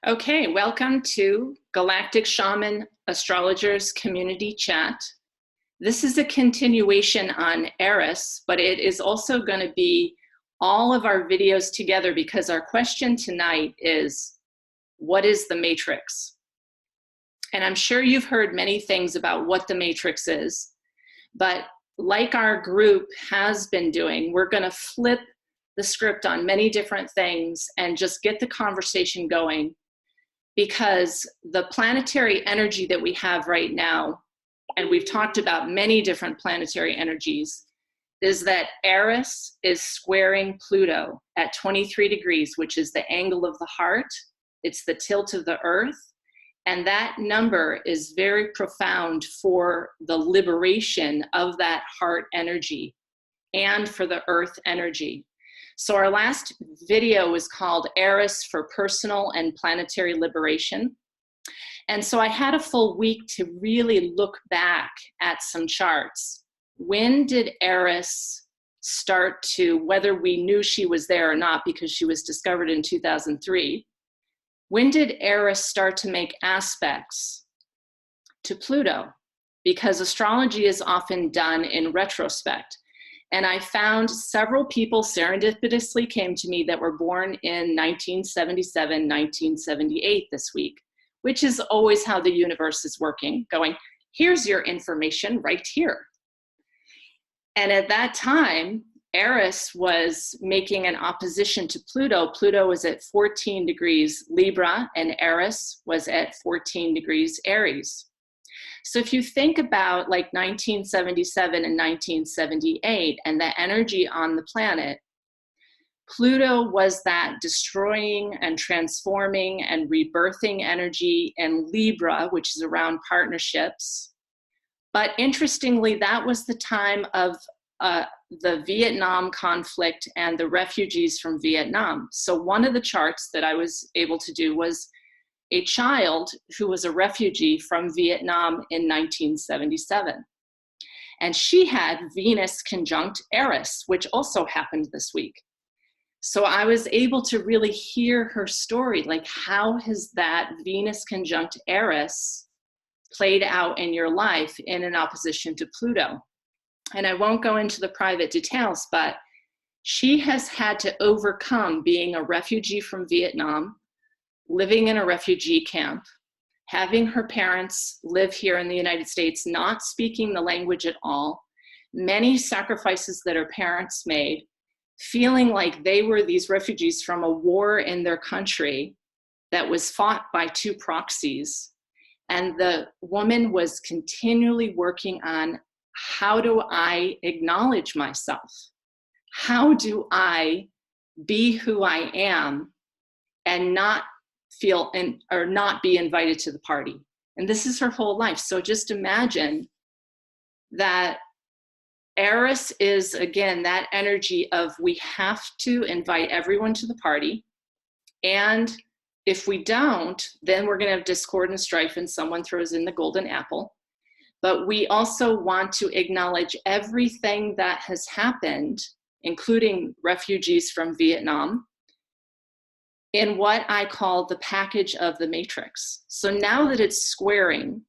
Okay, welcome to Galactic Shaman Astrologers Community Chat. This is a continuation on Eris, but it is also going to be all of our videos together because our question tonight is, what is the matrix? And I'm sure you've heard many things about what the matrix is, but like our group has been doing, we're going to flip the script on many different things and just get the conversation going, because the planetary energy that we have right now, and we've talked about many different planetary energies, is that Eris is squaring Pluto at 23 degrees, which is the angle of the heart. It's the tilt of the earth. And that number is very profound for the liberation of that heart energy and for the earth energy. So our last video was called Eris for Personal and Planetary Liberation. And so I had a full week to really look back at some charts. When did Eris start to, whether we knew she was there or not because she was discovered in 2003, when did Eris start to make aspects to Pluto? Because astrology is often done in retrospect. And I found several people serendipitously came to me that were born in 1977, 1978 this week, which is always how the universe is working, going, here's your information right here. And at that time, Eris was making an opposition to Pluto. Pluto was at 14 degrees Libra, and Eris was at 14 degrees Aries. So if you think about like 1977 and 1978 and the energy on the planet, Pluto was that destroying and transforming and rebirthing energy in Libra, which is around partnerships. But interestingly, that was the time of the Vietnam conflict and the refugees from Vietnam. So one of the charts that I was able to do was a child who was a refugee from Vietnam in 1977. And she had Venus conjunct Eris, which also happened this week. So I was able to really hear her story, like how has that Venus conjunct Eris played out in your life in an opposition to Pluto? And I won't go into the private details, but she has had to overcome being a refugee from Vietnam, living in a refugee camp, having her parents live here in the United States, not speaking the language at all, many sacrifices that her parents made, feeling like they were these refugees from a war in their country that was fought by two proxies. And the woman was continually working on, how do I acknowledge myself? How do I be who I am and not feel or not be invited to the party? And this is her whole life. So just imagine that Eris is, again, that energy of we have to invite everyone to the party. And if we don't, then we're going to have discord and strife and someone throws in the golden apple. But we also want to acknowledge everything that has happened, including refugees from Vietnam, in what I call the package of the matrix. So now that it's squaring,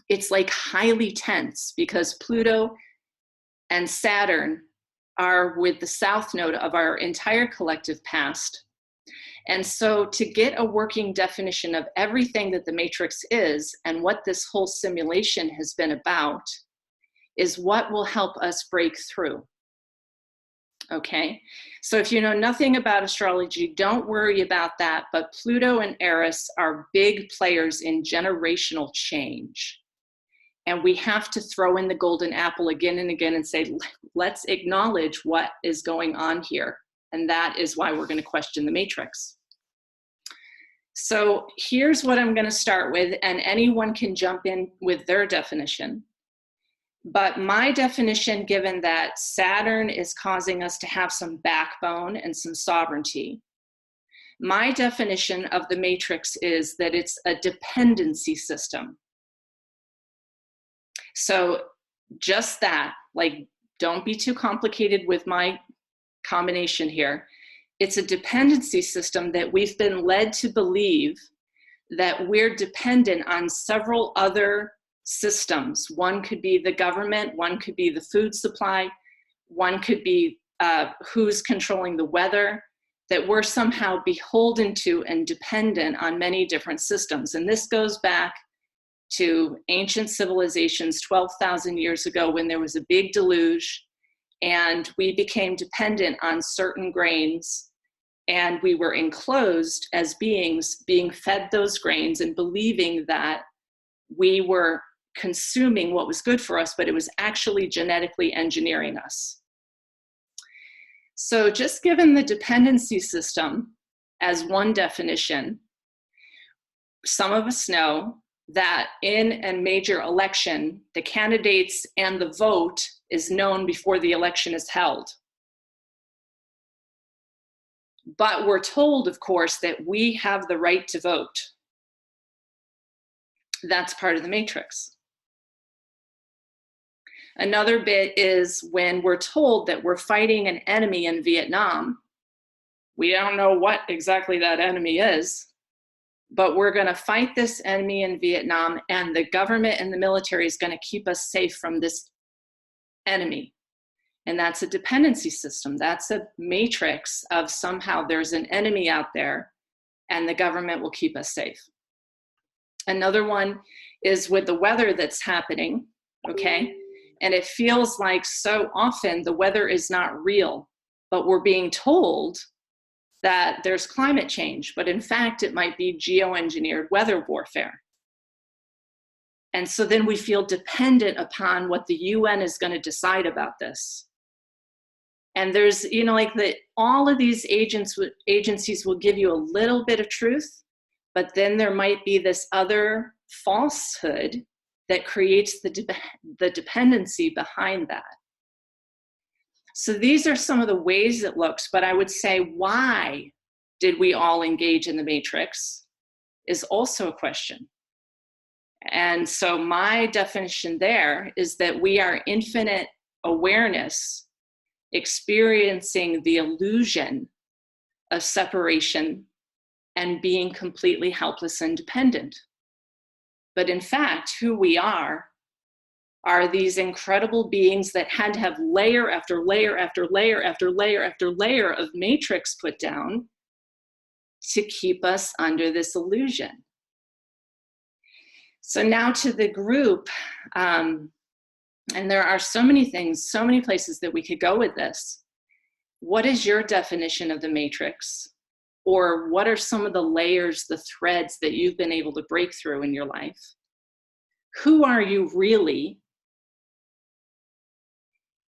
it's like highly tense because Pluto and Saturn are with the south node of our entire collective past. And so to get a working definition of everything that the matrix is and what this whole simulation has been about is what will help us break through. Okay, so if you know nothing about astrology, don't worry about that, but Pluto and Eris are big players in generational change. And we have to throw in the golden apple again and again and say, let's acknowledge what is going on here. And that is why we're going to question the matrix. So here's what I'm going to start with, and anyone can jump in with their definition. But my definition, given that Saturn is causing us to have some backbone and some sovereignty, my definition of the matrix is that it's a dependency system. So just that, like, don't be too complicated with my combination here. it's a dependency system that we've been led to believe that we're dependent on several other systems. One could be the government, one could be the food supply, one could be who's controlling the weather, that we're somehow beholden to and dependent on many different systems. And this goes back to ancient civilizations 12,000 years ago when there was a big deluge and we became dependent on certain grains, and we were enclosed as beings being fed those grains and believing that we were consuming what was good for us, but it was actually genetically engineering us. So just given the dependency system as one definition, some of us know that in a major election, the candidates and the vote is known before the election is held. But we're told, of course, that we have the right to vote. That's part of the matrix. Another bit is when we're told that we're fighting an enemy in Vietnam. We don't know what exactly that enemy is, but we're going to fight this enemy in Vietnam, and the government and the military is going to keep us safe from this enemy. And that's a dependency system. That's a matrix of somehow there's an enemy out there and the government will keep us safe. Another one is with the weather that's happening, okay? And it feels like so often the weather is not real, but we're being told that there's climate change, but in fact, it might be geoengineered weather warfare. And so then we feel dependent upon what the UN is going to decide about this. And there's, you know, like all of these agencies will give you a little bit of truth, but then there might be this other falsehood that creates the dependency behind that. So these are some of the ways it looks, but I would say, why did we all engage in the matrix is also a question. And so my definition there is that we are infinite awareness experiencing the illusion of separation and being completely helpless and dependent. But in fact, who we are these incredible beings that had to have layer after layer after layer after layer after layer of matrix put down to keep us under this illusion. So now to the group, and there are so many things, so many places that we could go with this. What is your definition of the matrix? Or what are some of the layers, the threads that you've been able to break through in your life? Who are you really?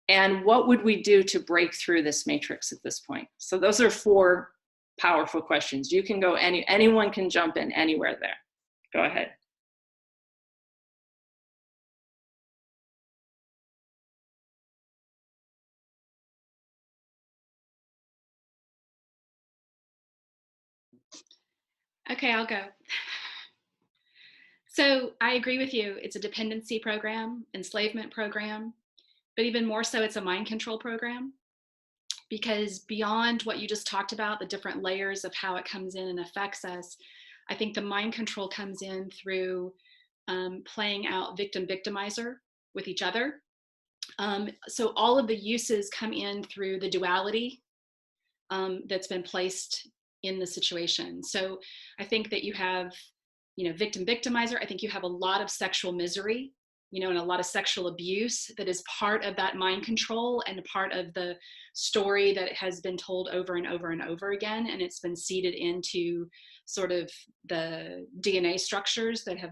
And what would we do to break through this matrix at this point? So those are 4 powerful questions. You can go, anyone can jump in anywhere there. Go ahead. Okay, I'll go. So I agree with you. It's a dependency program, enslavement program, but even more so, it's a mind control program. Because beyond what you just talked about, the different layers of how it comes in and affects us, I think the mind control comes in through playing out victim-victimizer with each other. So all of the uses come in through the duality that's been placed in the situation. So I think that you have, victim victimizer. I think you have a lot of sexual misery, and a lot of sexual abuse that is part of that mind control and a part of the story that has been told over and over and over again. And it's been seeded into sort of the DNA structures that have,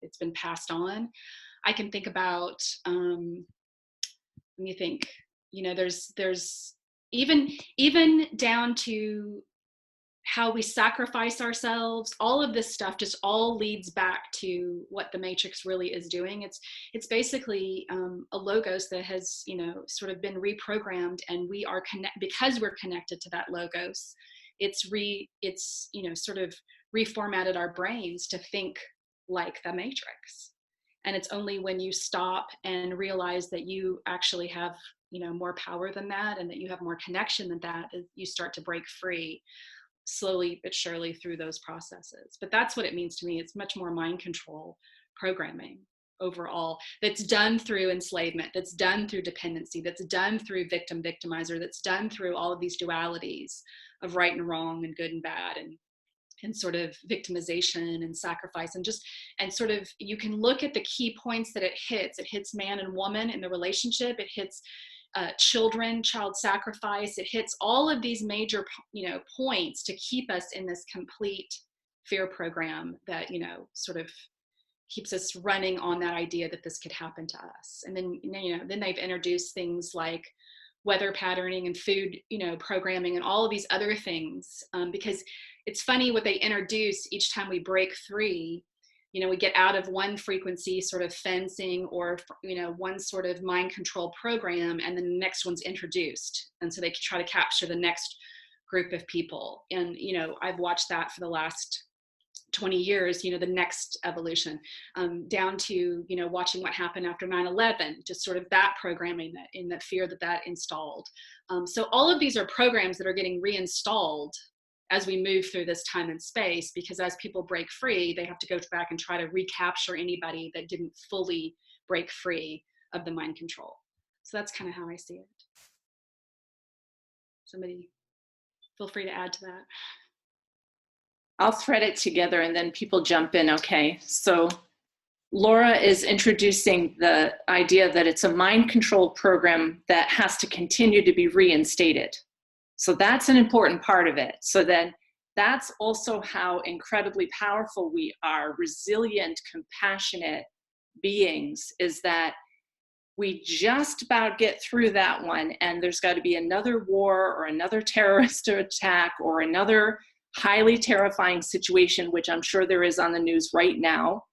it's been passed on. I can think about, let me think, there's even down to how we sacrifice ourselves. All of this stuff just all leads back to what the matrix really is doing. It's basically a logos that has, sort of been reprogrammed, and we are because we're connected to that logos. It's sort of reformatted our brains to think like the matrix. And it's only when you stop and realize that you actually have more power than that, and that you have more connection than that, you start to break free slowly but surely through those processes. But that's what it means to me. It's much more mind control programming overall, that's done through enslavement, that's done through dependency, that's done through victim victimizer, that's done through all of these dualities of right and wrong and good and bad, and sort of victimization and sacrifice, and sort of, you can look at the key points that it hits man and woman in the relationship, it hits children, child sacrifice, it hits all of these major points to keep us in this complete fear program that sort of keeps us running on that idea that this could happen to us. And then then they've introduced things like weather patterning and food programming and all of these other things, because it's funny what they introduce each time we break free. We get out of one frequency sort of fencing or one sort of mind control program, and then the next one's introduced, and so they try to capture the next group of people. And I've watched that for the last 20 years, the next evolution, down to, watching what happened after 9/11, just sort of that programming, that in the fear that installed. So all of these are programs that are getting reinstalled as we move through this time and space, because as people break free, they have to go back and try to recapture anybody that didn't fully break free of the mind control. So that's kind of how I see it. Somebody feel free to add to that. I'll thread it together and then people jump in. Okay, so Laura is introducing the idea that it's a mind control program that has to continue to be reinstated. So that's an important part of it. So then that's also how incredibly powerful we are, resilient, compassionate beings, is that we just about get through that one, and there's got to be another war or another terrorist attack or another highly terrifying situation, which I'm sure there is on the news right now,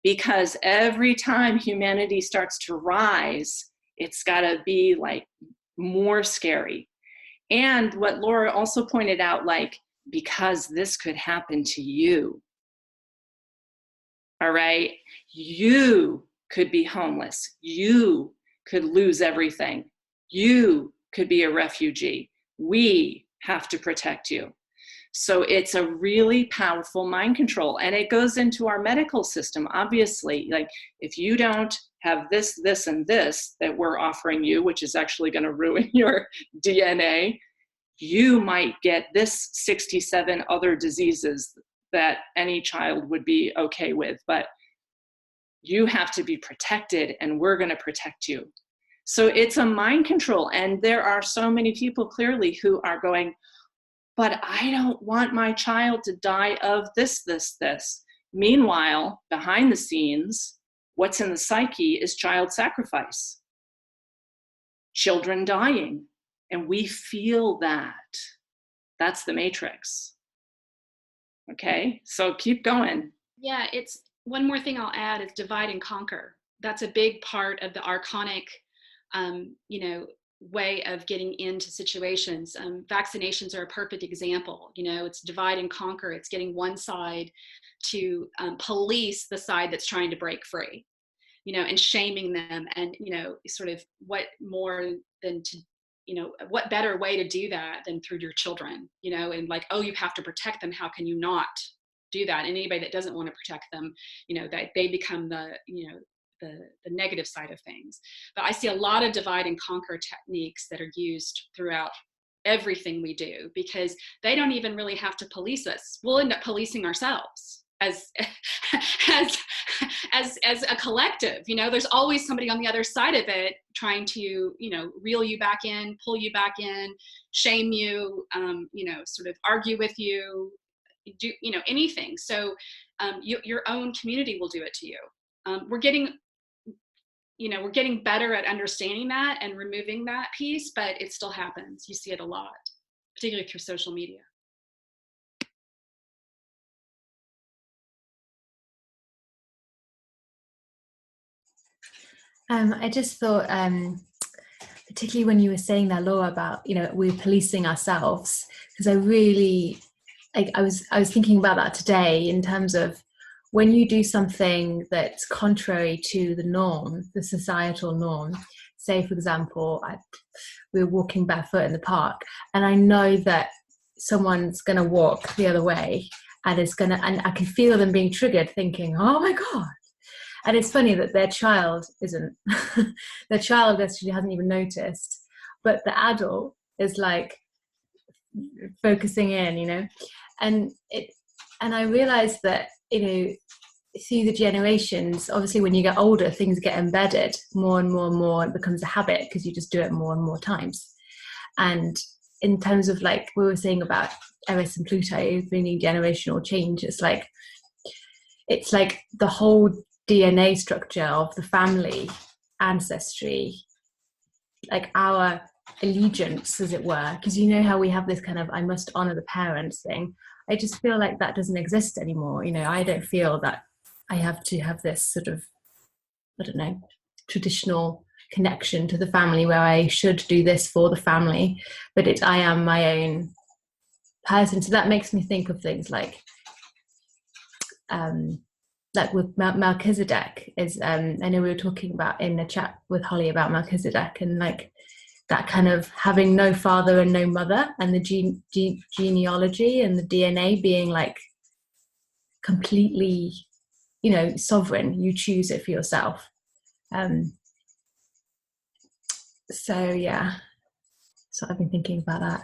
because every time humanity starts to rise, it's got to be like more scary. And what Laura also pointed out, like, because this could happen to you. All right, you could be homeless, you could lose everything, you could be a refugee, we have to protect you. So it's a really powerful mind control, and it goes into our medical system, obviously. Like, if you don't have this, this, and this that we're offering you, which is actually going to ruin your DNA, you might get this 67 other diseases that any child would be okay with, but you have to be protected, and we're going to protect you. So it's a mind control, and there are so many people clearly who are going, but I don't want my child to die of this, this, this. Meanwhile, behind the scenes, what's in the psyche is child sacrifice, children dying, and we feel that. That's the matrix. Okay, so keep going. Yeah, it's one more thing I'll add is divide and conquer. That's a big part of the archonic, way of getting into situations. Vaccinations are a perfect example. It's divide and conquer. It's getting one side to police the side that's trying to break free, and shaming them, and sort of what more than to, what better way to do that than through your children, and like, oh, you have to protect them. How can you not do that? And anybody that doesn't want to protect them, that they become the negative side of things. But I see a lot of divide and conquer techniques that are used throughout everything we do, because they don't even really have to police us. We'll end up policing ourselves as a collective. There's always somebody on the other side of it trying to, reel you back in, pull you back in, shame you, sort of argue with you, do, anything. So your own community will do it to you. We're getting better at understanding that and removing that piece, but it still happens. You see it a lot, particularly through social media. I just thought, particularly when you were saying that, Laura, about, we're policing ourselves, because I was thinking about that today in terms of when you do something that's contrary to the norm, the societal norm. say, for example, we were walking barefoot in the park, and I know that someone's going to walk the other way, and I can feel them being triggered, thinking, oh my God. And it's funny that their child isn't. Their child actually hasn't even noticed, but the adult is like focusing in, and I realized that, through the generations, obviously when you get older, things get embedded more and more and more. It becomes a habit because you just do it more and more times. And in terms of, like we were saying about Eris and Pluto bringing generational change, it's like the whole DNA structure of the family ancestry, like our allegiance, as it were, because how we have this kind of I must honor the parents thing. I just feel like that doesn't exist anymore. I don't feel that I have to have this sort of, I don't know, traditional connection to the family where I should do this for the family, but I am my own person. So that makes me think of things like with Melchizedek is, I know we were talking about in the chat with Holly about Melchizedek, and like that kind of having no father and no mother, and the genealogy and the DNA being like completely, sovereign. You choose it for yourself. So yeah, so I've been thinking about that.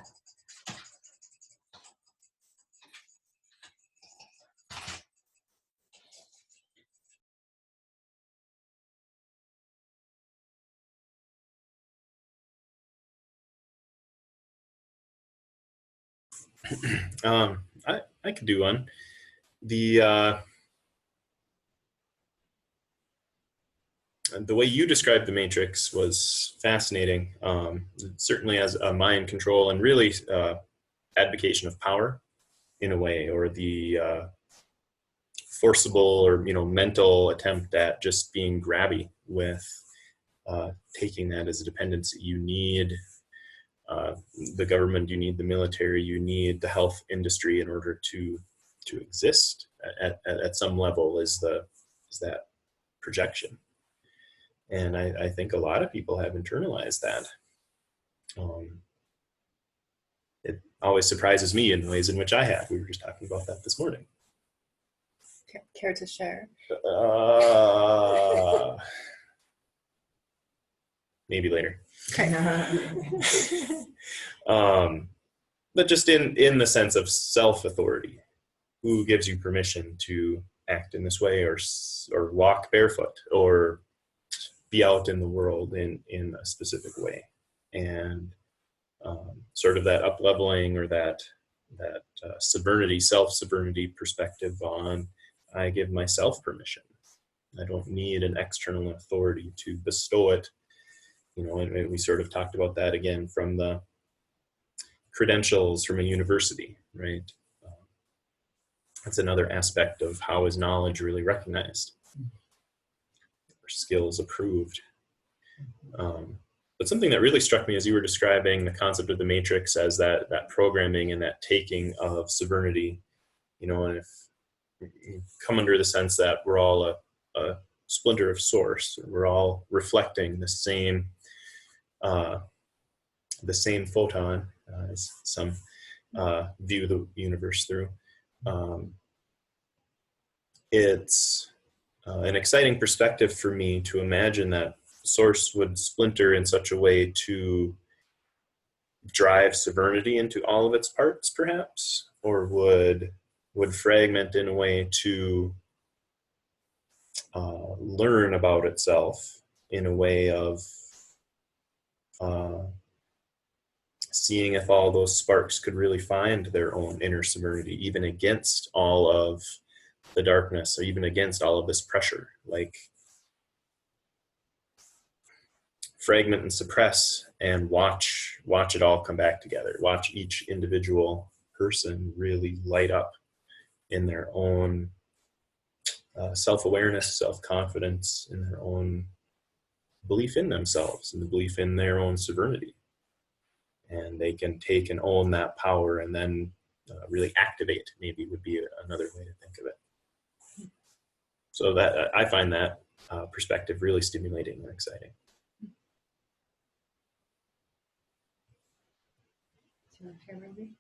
I could do one. The way you described the Matrix was fascinating. Certainly as a mind control and really advocation of power in a way, or the forcible or mental attempt at just being grabby with taking that as a dependency. You need the government, you need the military, you need the health industry in order to exist at some level, is that projection. And I think a lot of people have internalized that. It always surprises me in ways in which I have. We were just talking about that this morning. Care to share? Maybe later. Okay. But just in the sense of self-authority, who gives you permission to act in this way, or walk barefoot, or be out in the world in a specific way? And sort of that up-leveling, or that self-sovereignty perspective on, I give myself permission. I don't need an external authority to bestow it. And we sort of talked about that again from the credentials from a university, right? That's another aspect of how is knowledge really recognized, or skills approved. But something that really struck me as you were describing the concept of the Matrix as that programming and that taking of sovereignty, and if you come under the sense that we're all a splinter of source, we're all reflecting the same photon, as some view the universe through. It's an exciting perspective for me to imagine that source would splinter in such a way to drive sovereignty into all of its parts, perhaps, or would fragment in a way to learn about itself in a way of seeing if all those sparks could really find their own inner sovereignty, even against all of the darkness, or even against all of this pressure. Like, fragment and suppress, and watch it all come back together. Watch each individual person really light up in their own self-awareness, self-confidence, in their own belief in themselves, and the belief in their own sovereignty. And they can take and own that power, and then really activate, maybe would be another way to think of it. So that I find that perspective really stimulating and exciting. Do you want to hear maybe?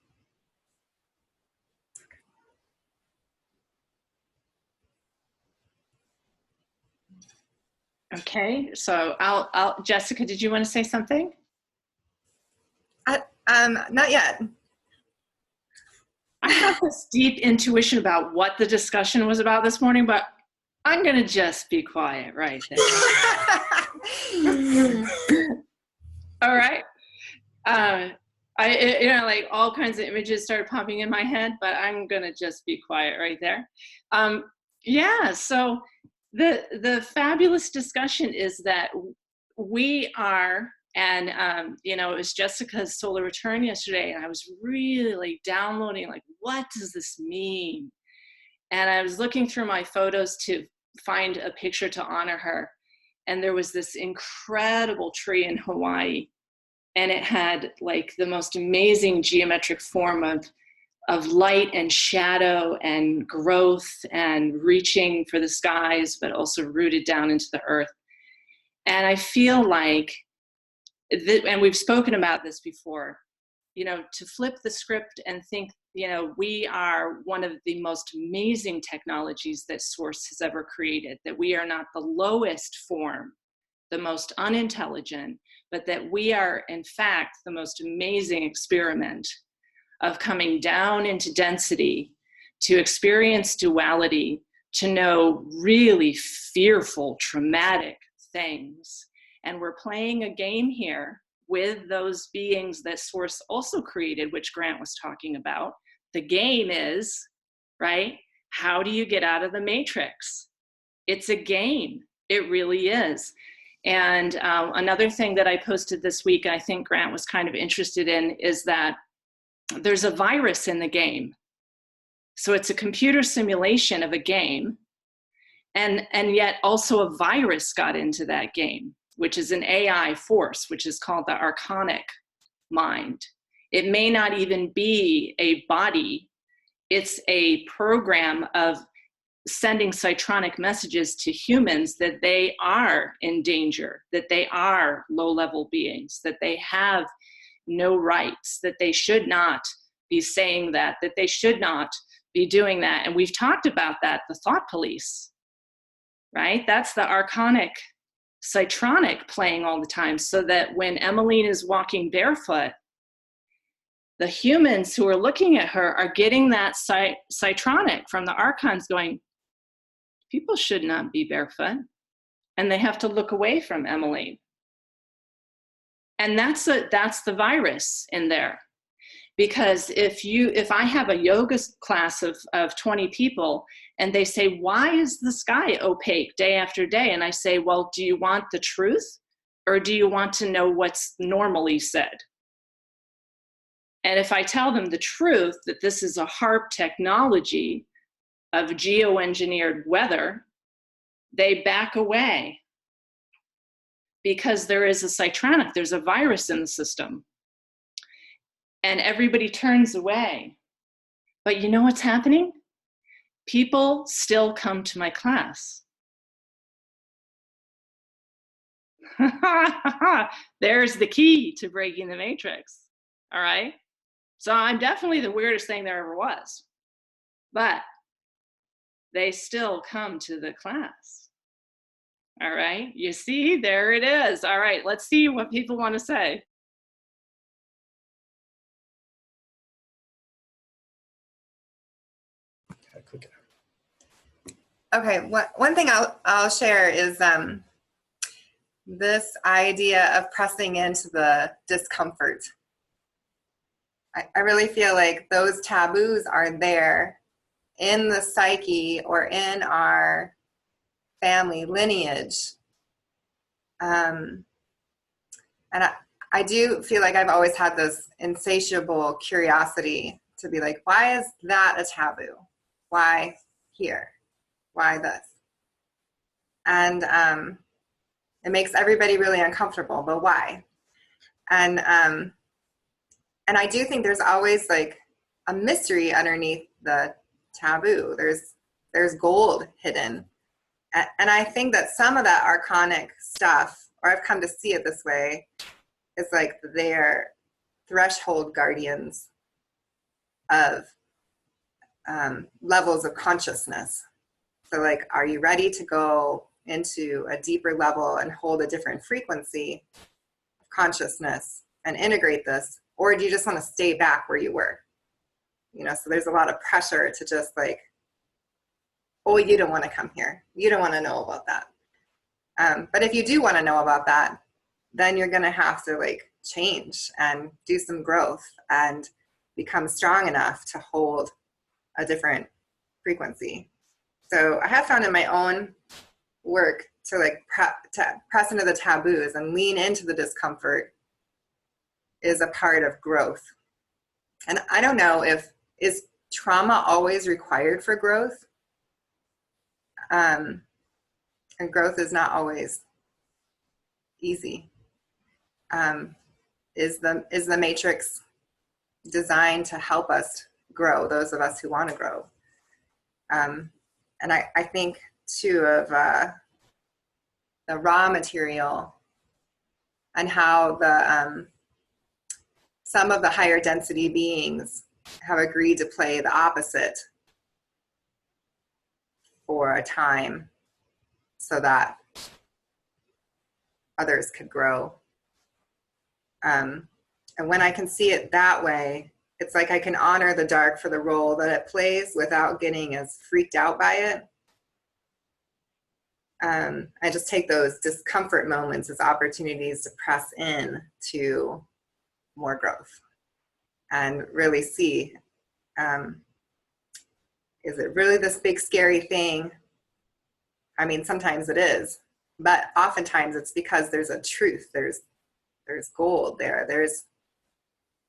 Okay, so I'll Jessica, did you want to say something? Not yet. I have this deep intuition about what the discussion was about this morning, but I'm going to just be quiet right there. All right. Like all kinds of images started popping in my head, but I'm going to just be quiet right there. Yeah, so the fabulous discussion is that we are, and it was Jessica's solar return yesterday, and I was really like downloading, like, what does this mean? And I was looking through my photos to find a picture to honor her, and there was this incredible tree in Hawaii, and it had like the most amazing geometric form of light and shadow and growth and reaching for the skies, but also rooted down into the earth. And I feel like, and we've spoken about this before, to flip the script and think, we are one of the most amazing technologies that Source has ever created, that we are not the lowest form, the most unintelligent, but that we are, in fact, the most amazing experiment of coming down into density to experience duality, to know really fearful, traumatic things. And we're playing a game here with those beings that Source also created, which Grant was talking about. The game is, right, how do you get out of the matrix? It's a game. It really is. And another thing that I posted this week, and I think Grant was kind of interested in, is that there's a virus in the game. So it's a computer simulation of a game, and yet also a virus got into that game, which is an AI force, which is called the Archonic mind. It may not even be a body. It's a program of sending cytronic messages to humans that they are in danger, that they are low-level beings, that they have no rights, that they should not be saying that they should not be doing that. And we've talked about that, the thought police, right? That's the Archonic cytronic playing all the time, so that when Emmeline is walking barefoot, the humans who are looking at her are getting that cytronic from the Archons going, people should not be barefoot. And they have to look away from Emmeline. And that's the virus in there. Because if I have a yoga class of 20 people and they say, why is the sky opaque day after day? And I say, well, do you want the truth or do you want to know what's normally said? And if I tell them the truth, that this is a HARP technology of geoengineered weather, they back away because there is a cytronic, there's a virus in the system. And everybody turns away. But you know what's happening? People still come to my class. There's the key to breaking the matrix, all right? So I'm definitely the weirdest thing there ever was. But they still come to the class. All right, you see, there it is. All right, let's see what people want to say. Okay, one thing I'll share is this idea of pressing into the discomfort. I really feel like those taboos are there in the psyche or in our family lineage. And I do feel like I've always had this insatiable curiosity to be like, why is that a taboo? Why here? Why this? And it makes everybody really uncomfortable, but why? And I do think there's always like a mystery underneath the taboo. There's gold hidden. And I think that some of that archonic stuff, or I've come to see it this way, is like they're threshold guardians of levels of consciousness. So like, are you ready to go into a deeper level and hold a different frequency of consciousness and integrate this? Or do you just want to stay back where you were? You know, so there's a lot of pressure to just like, oh, you don't want to come here. You don't want to know about that. But if you do want to know about that, then you're going to have to like change and do some growth and become strong enough to hold a different frequency. So I have found in my own work to like press into the taboos and lean into the discomfort is a part of growth. And I don't know is trauma always required for growth? And growth is not always easy. Is the matrix designed to help us grow, those of us who want to grow? And I think too of the raw material and how the some of the higher density beings have agreed to play the opposite for a time so that others could grow. And when I can see it that way, it's like I can honor the dark for the role that it plays without getting as freaked out by it. I just take those discomfort moments as opportunities to press in to more growth and really see, is it really this big scary thing? I mean, sometimes it is, but oftentimes it's because there's a truth, there's gold there, there's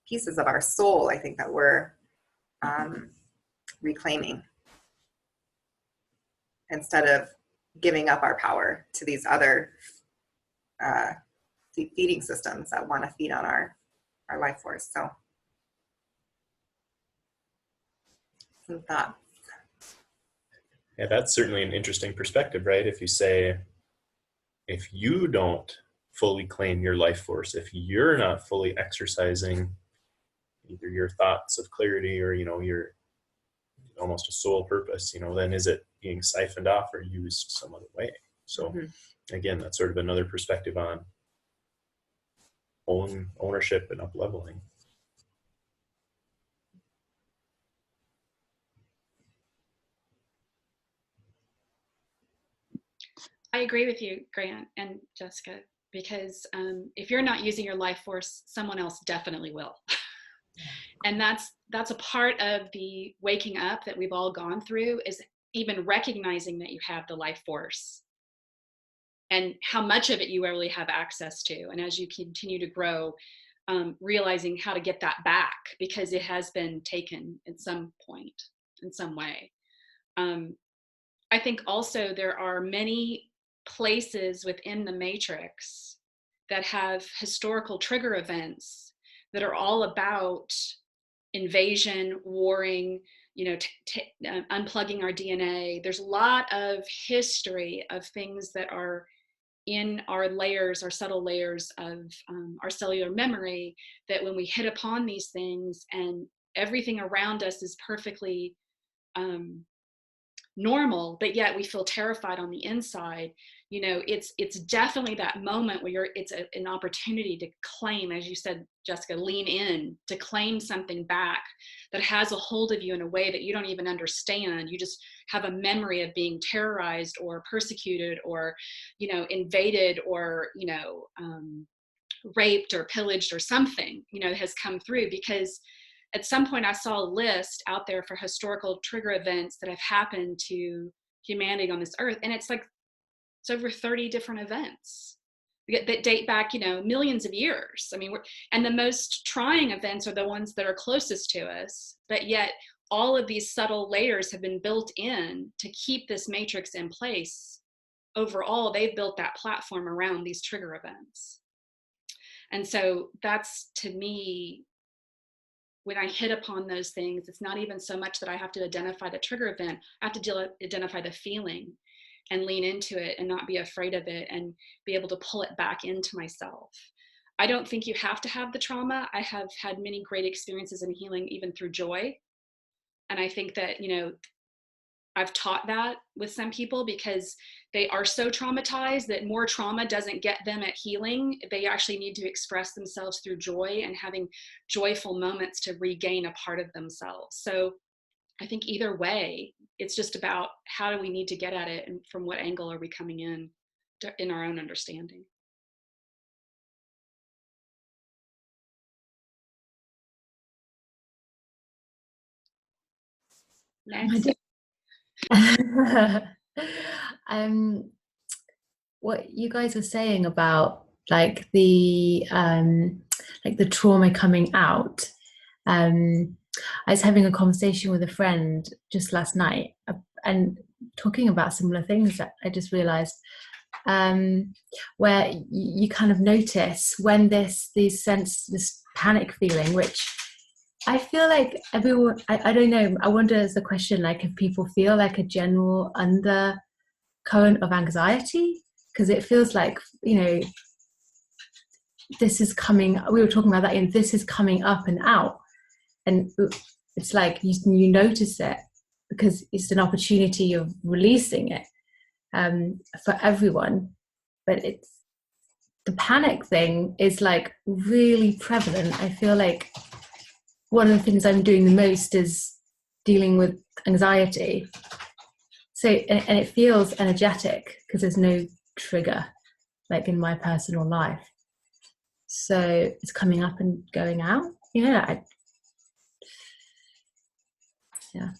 pieces of our soul, I think, that we're reclaiming instead of giving up our power to these other feeding systems that want to feed on our life force. So some thoughts. Yeah, that's certainly an interesting perspective, right? If you say, if you don't fully claim your life force, if you're not fully exercising either your thoughts of clarity or, you know, your almost a soul purpose, you know, then is it being siphoned off or used some other way? So again, that's sort of another perspective on ownership and up-leveling. I agree with you, Grant and Jessica, because if you're not using your life force, someone else definitely will. And that's a part of the waking up that we've all gone through, is even recognizing that you have the life force and how much of it you really have access to. And as you continue to grow, realizing how to get that back, because it has been taken at some point, in some way. I think also there are many places within the matrix that have historical trigger events that are all about invasion, warring, you know, unplugging our DNA. There's a lot of history of things that are in our layers, our subtle layers of our cellular memory, that when we hit upon these things and everything around us is perfectly normal, but yet we feel terrified on the inside, you know, it's definitely that moment where it's an opportunity to claim, as you said, Jessica, lean in to claim something back that has a hold of you in a way that you don't even understand. You just have a memory of being terrorized or persecuted or, you know, invaded or, you know, raped or pillaged or something, you know, has come through. Because at some point I saw a list out there for historical trigger events that have happened to humanity on this earth. And it's like, it's over 30 different events that date back, you know, millions of years. I mean, and the most trying events are the ones that are closest to us, but yet all of these subtle layers have been built in to keep this matrix in place. Overall, they've built that platform around these trigger events. And so that's, to me, when I hit upon those things, it's not even so much that I have to identify the trigger event. I have to identify the feeling and lean into it and not be afraid of it and be able to pull it back into myself. I don't think you have to have the trauma. I have had many great experiences in healing, even through joy. And I think that, you know, I've taught that with some people because they are so traumatized that more trauma doesn't get them at healing. They actually need to express themselves through joy and having joyful moments to regain a part of themselves. So I think either way, it's just about how do we need to get at it and from what angle are we coming in our own understanding. Next. What you guys are saying about like the trauma coming out. I was having a conversation with a friend just last night and talking about similar things that I just realized, where you kind of notice when this panic feeling, which I feel like everyone, I don't know, I wonder as a question, like if people feel like a general undercurrent of anxiety, because it feels like, you know, this is coming, we were talking about that, and this is coming up and out, and it's like you notice it because it's an opportunity of releasing it for everyone. But it's the panic thing is like really prevalent. I feel like one of the things I'm doing the most is dealing with anxiety. So, and it feels energetic because there's no trigger, like in my personal life. So it's coming up and going out. Yeah. Yeah.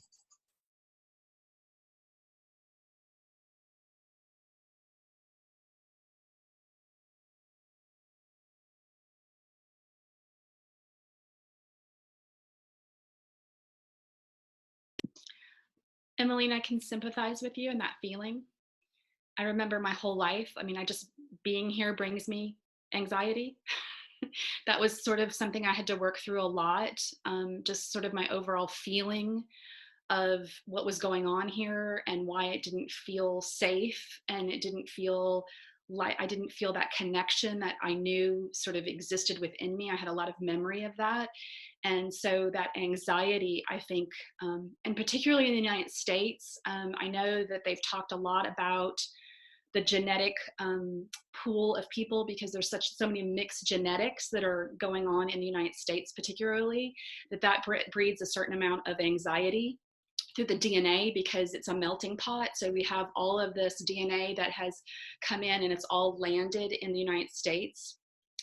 Emmeline, I can sympathize with you in that feeling. I remember my whole life, I mean, being here brings me anxiety. That was sort of something I had to work through a lot, just sort of my overall feeling of what was going on here and why it didn't feel safe, and it didn't feel like I didn't feel that connection that I knew sort of existed within me. I had a lot of memory of that. And so that anxiety, I think, and particularly in the United States, I know that they've talked a lot about the genetic pool of people, because there's so many mixed genetics that are going on in the United States, particularly, that breeds a certain amount of anxiety through the DNA, because it's a melting pot. So we have all of this DNA that has come in and it's all landed in the United States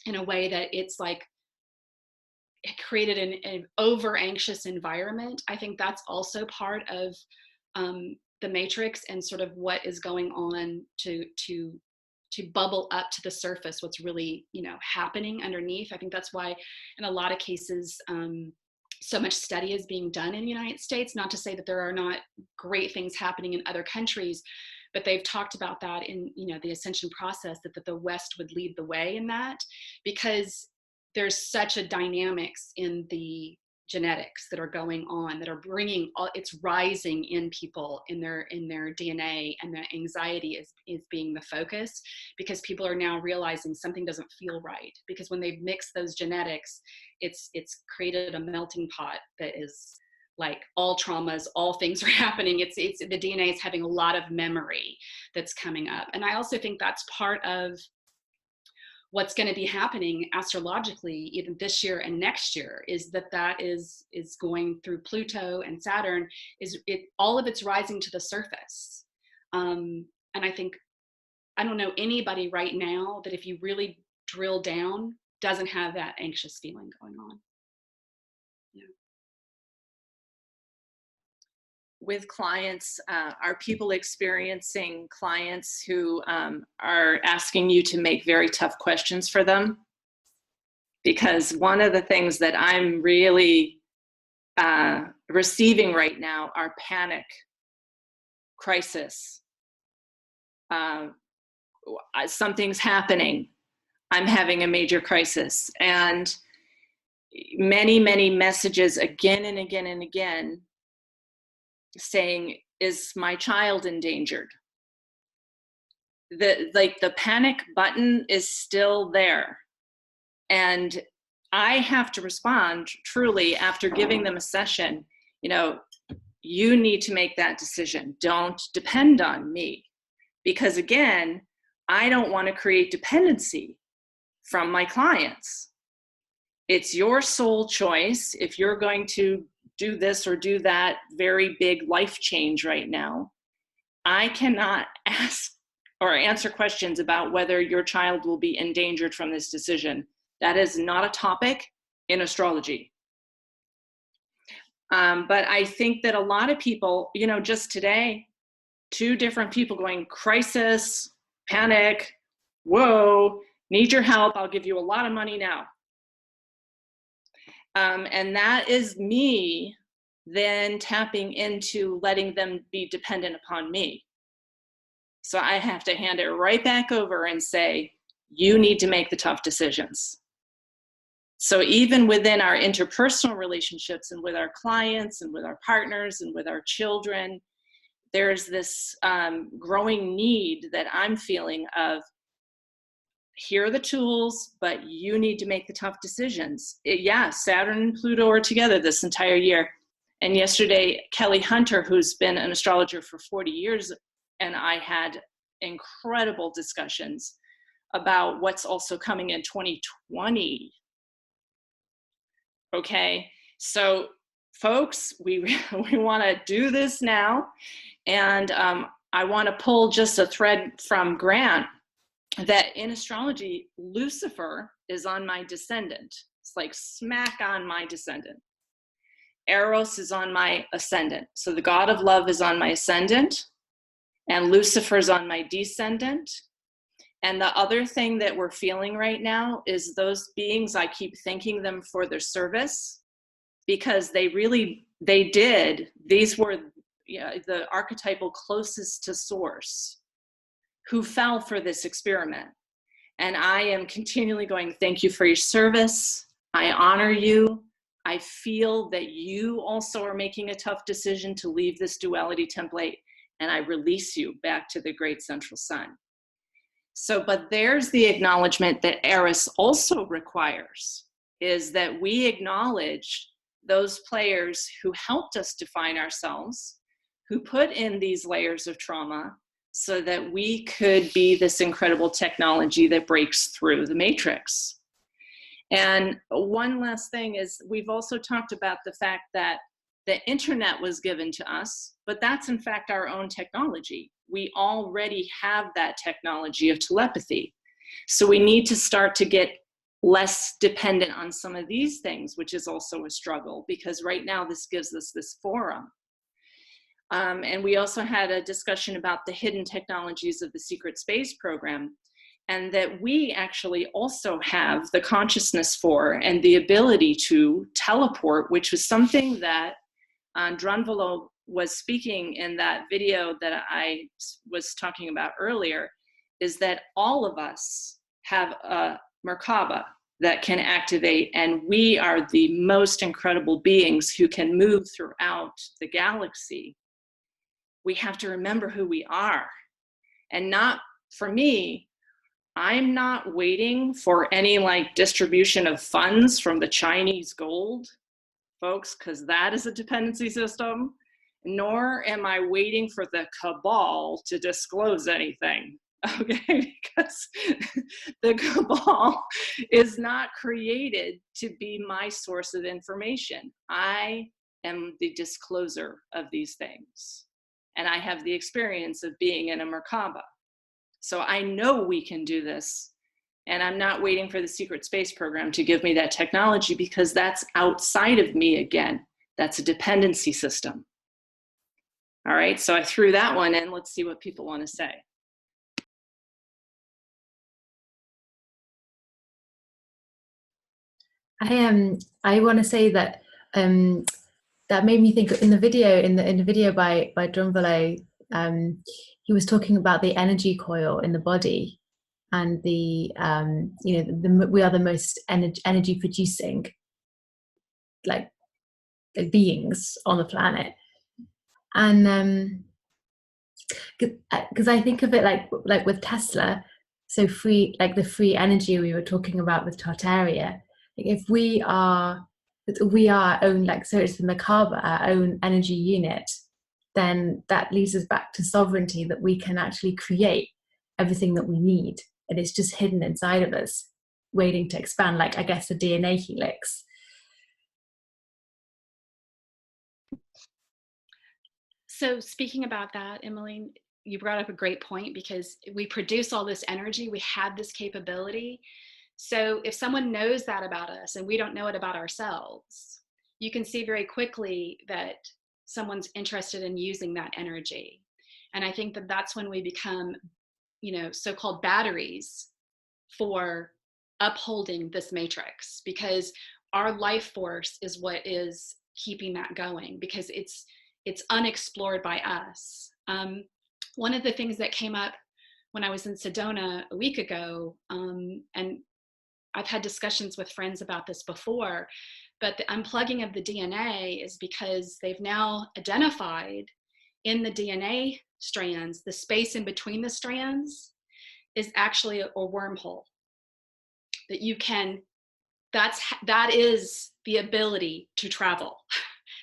in a way that it's like it created an over anxious environment. I think that's also part of the matrix and sort of what is going on to bubble up to the surface, what's really, you know, happening underneath. I think that's why in a lot of cases so much study is being done in the United States. Not to say that there are not great things happening in other countries, but they've talked about that in, you know, the ascension process, that the West would lead the way in that, because there's such a dynamics in the genetics that are going on that are bringing it's rising in people in their DNA, and the anxiety is being the focus, because people are now realizing something doesn't feel right, because when they've mixed those genetics, it's created a melting pot that is like all traumas, all things are happening. It's the DNA is having a lot of memory that's coming up. And I also think that's part of what's going to be happening astrologically even this year and next year, is that is going through Pluto and Saturn, all of it's rising to the surface. And I think, I don't know anybody right now that if you really drill down doesn't have that anxious feeling going on. Yeah. With clients, are people experiencing clients who are asking you to make very tough questions for them? Because one of the things that I'm really receiving right now are panic, crisis. Something's happening. I'm having a major crisis. And many, many messages again and again and again saying, is my child endangered? The panic button is still there. And I have to respond truly after giving them a session, you know, you need to make that decision. Don't depend on me. Because again, I don't want to create dependency from my clients. It's your sole choice if you're going to do this or do that very big life change right now. I cannot ask or answer questions about whether your child will be endangered from this decision. That is not a topic in astrology. But I think that a lot of people, you know, just today, 2 different people going crisis, panic, whoa, need your help, I'll give you a lot of money now. And that is me then tapping into letting them be dependent upon me. So I have to hand it right back over and say, you need to make the tough decisions. So even within our interpersonal relationships and with our clients and with our partners and with our children, there's this growing need that I'm feeling of, here are the tools, but you need to make the tough decisions. Yeah, Saturn and Pluto are together this entire year. And yesterday, Kelly Hunter, who's been an astrologer for 40 years, and I had incredible discussions about what's also coming in 2020. Okay, so folks, we want to do this now. And I want to pull just a thread from Grant that in astrology, Lucifer is on my descendant. It's like smack on my descendant. Eros is on my ascendant. So the god of love is on my ascendant, and Lucifer's on my descendant. And the other thing that we're feeling right now is those beings, I keep thanking them for their service, because they did. These were the archetypal closest to source who fell for this experiment. And I am continually going, thank you for your service. I honor you. I feel that you also are making a tough decision to leave this duality template, and I release you back to the great central sun. So, but there's the acknowledgement that Eris also requires, is that we acknowledge those players who helped us define ourselves, who put in these layers of trauma so that we could be this incredible technology that breaks through the matrix. And one last thing is, we've also talked about the fact that the internet was given to us, but that's in fact our own technology. We already have that technology of telepathy. So we need to start to get less dependent on some of these things, which is also a struggle, because right now this gives us this forum. And we also had a discussion about the hidden technologies of the secret space program, and that we actually also have the consciousness for and the ability to teleport, which was something that Drunvalo was speaking in that video that I was talking about earlier, is that all of us have a Merkaba that can activate, and we are the most incredible beings who can move throughout the galaxy. We have to remember who we are. And not, for me, I'm not waiting for any like distribution of funds from the Chinese gold, folks, because that is a dependency system, nor am I waiting for the cabal to disclose anything, okay? Because the cabal is not created to be my source of information. I am the discloser of these things, and I have the experience of being in a Merkaba. So I know we can do this, and I'm not waiting for the secret space program to give me that technology, because that's outside of me again. That's a dependency system. All right, so I threw that one in. Let's see what people want to say. I want to say that that made me think in the video by Drunvalo, he was talking about the energy coil in the body, and the we are the most energy producing like beings on the planet. And because I think of it like with Tesla, So free, like the free energy we were talking about with Tartaria. Like if we are our own, like, so it's the macabre, our own energy unit, then that leads us back to sovereignty, that we can actually create everything that we need. And it's just hidden inside of us, waiting to expand, like, I guess, the DNA helix. So speaking about that, Emmeline, you brought up a great point, because we produce all this energy, we have this capability. So if someone knows that about us and we don't know it about ourselves, you can see very quickly that someone's interested in using that energy. And I think that that's when we become, so-called batteries for upholding this matrix, because our life force is what is keeping that going, because it's unexplored by us. One of the things that came up when I was in Sedona a week ago, and I've had discussions with friends about this before, but the unplugging of the DNA is because they've now identified in the DNA strands, the space in between the strands is actually a wormhole that you can, that is the ability to travel.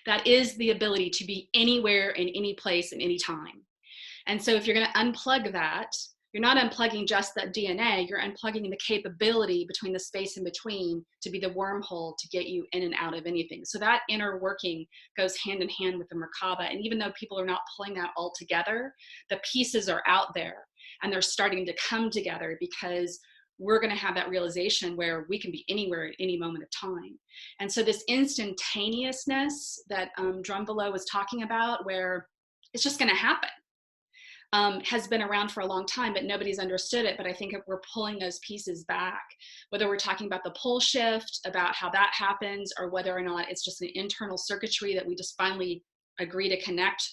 That is the ability to be anywhere in any place in any time. And so if you're going to unplug that, you're not unplugging just that DNA, you're unplugging the capability between the space in between to be the wormhole to get you in and out of anything. So that inner working goes hand in hand with the Merkaba. And even though people are not pulling that all together, the pieces are out there and they're starting to come together, because we're going to have that realization where we can be anywhere at any moment of time. And so this instantaneousness that Drunvalo was talking about, where it's just going to happen, has been around for a long time, but nobody's understood it. But I think if we're pulling those pieces back, whether we're talking about the pole shift, about how that happens, or whether or not it's just an internal circuitry that we just finally agree to connect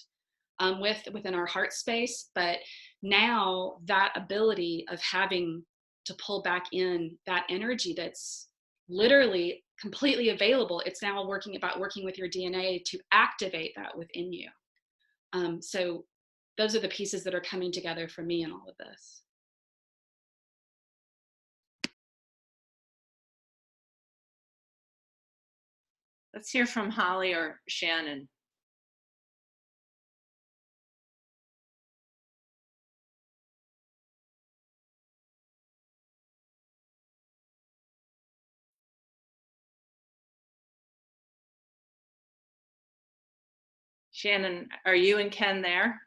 within our heart space. But now that ability of having to pull back in that energy that's literally completely available, it's now working with your DNA to activate that within you. So those are the pieces that are coming together for me in all of this. Let's hear from Holly or Shannon. Shannon, are you and Ken there?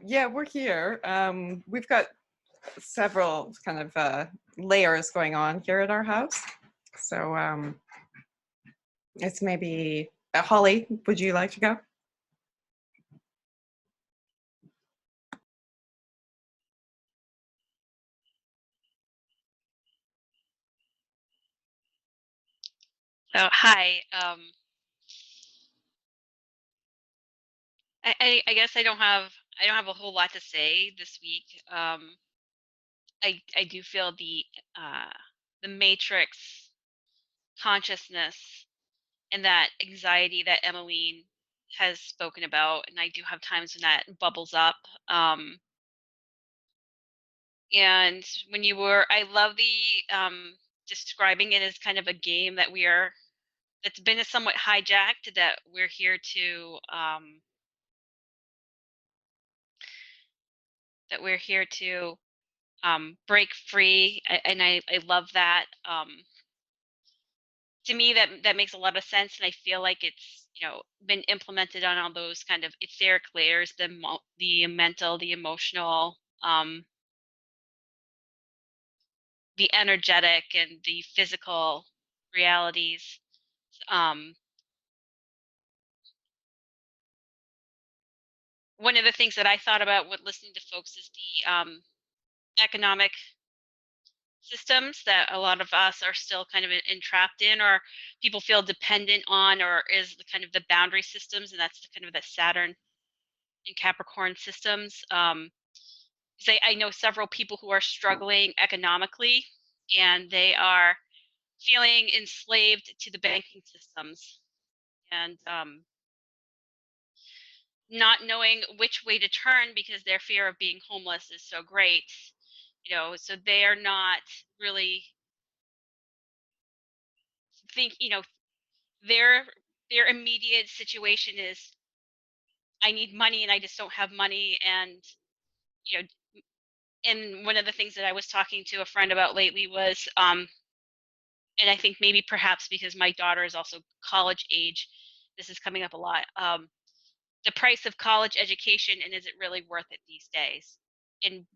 Yeah, we're here. We've got several kind of layers going on here at our house. So it's maybe, Holly, would you like to go? So hi. I guess I don't have a whole lot to say this week. I do feel the matrix consciousness and that anxiety that Emmeline has spoken about, and I do have times when that bubbles up. And when I love the describing it as kind of a game that that's been somewhat hijacked, that we're here to break free, and I love that. To me, that makes a lot of sense, and I feel like it's been implemented on all those kind of etheric layers, the mental, the emotional, the energetic, and the physical realities. One of the things that I thought about with listening to folks is the economic systems that a lot of us are still kind of entrapped in, or people feel dependent on, or is the kind of the boundary systems, and that's the kind of the Saturn and Capricorn systems. I know several people who are struggling economically, and they are feeling enslaved to the banking systems, and not knowing which way to turn because their fear of being homeless is so great, so they are not really their immediate situation is, I need money and I just don't have money. And you know and one of the things that I was talking to a friend about lately was, and I think maybe perhaps because my daughter is also college age, this is coming up a lot, the price of college education, and is it really worth it these days? And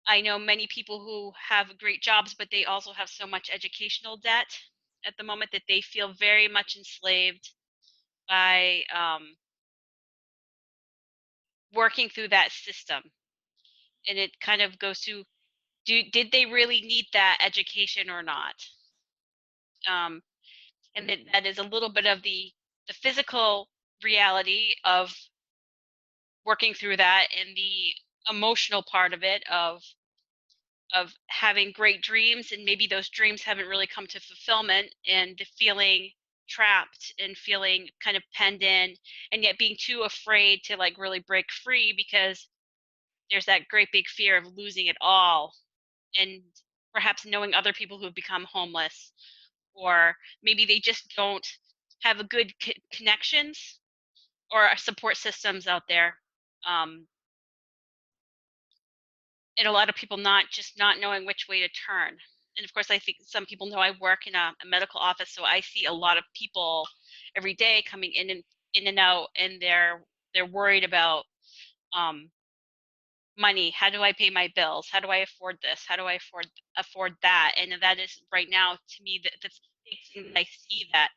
I know many people who have great jobs, but they also have so much educational debt at the moment that they feel very much enslaved by working through that system. And it kind of goes to, did they really need that education or not? And that is a little bit of the physical reality of working through that, and the emotional part of it of having great dreams, and maybe those dreams haven't really come to fulfillment, and feeling trapped and feeling kind of penned in, and yet being too afraid to like really break free because there's that great big fear of losing it all, and perhaps knowing other people who have become homeless, or maybe they just don't have a good connections or support systems out there. And a lot of people not knowing which way to turn. And of course, I think some people know I work in a medical office, so I see a lot of people every day coming in and out, and they're worried about money. How do I pay my bills? How do I afford this? How do I afford that? And that is right now, to me, that's the big thing that I see that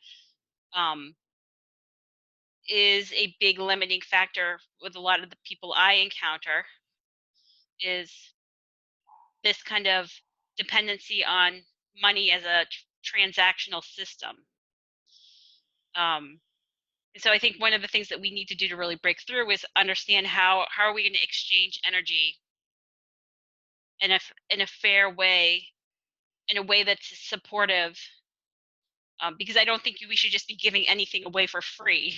is a big limiting factor with a lot of the people I encounter, is this kind of dependency on money as a transactional system. And so I think one of the things that we need to do to really break through is understand how are we going to exchange energy in a fair way, in a way that's supportive, because I don't think we should just be giving anything away for free,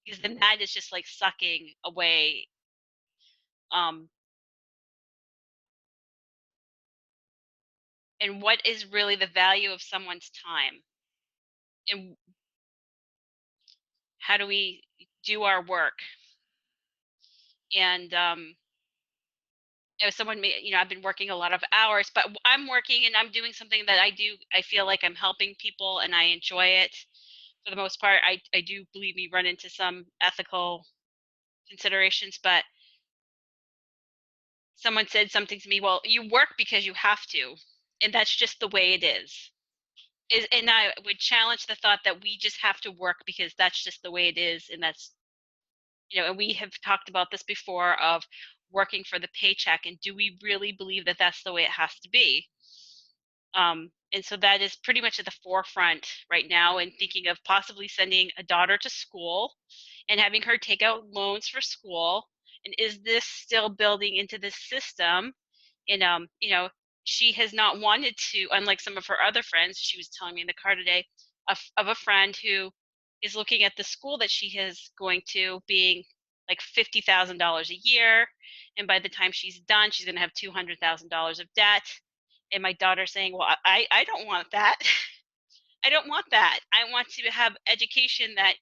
because then that is just like sucking away. And what is really the value of someone's time, and how do we do our work? And if someone may, I've been working a lot of hours, but I'm working and I'm doing something that I feel like I'm helping people and I enjoy it. For the most part, I do believe me run into some ethical considerations, but someone said something to me, well, you work because you have to, and that's just the way it is. And I would challenge the thought that we just have to work because that's just the way it is, and that's, and we have talked about this before, of working for the paycheck, and do we really believe that that's the way it has to be? And so that is pretty much at the forefront right now, and thinking of possibly sending a daughter to school and having her take out loans for school. And is this still building into this system? And she has not wanted to, unlike some of her other friends. She was telling me in the car today of a friend who is looking at the school that she is going to being like $50,000 a year, and by the time she's done, she's going to have $200,000 of debt. And my daughter saying, well, I don't want that. I don't want that. I want to have education that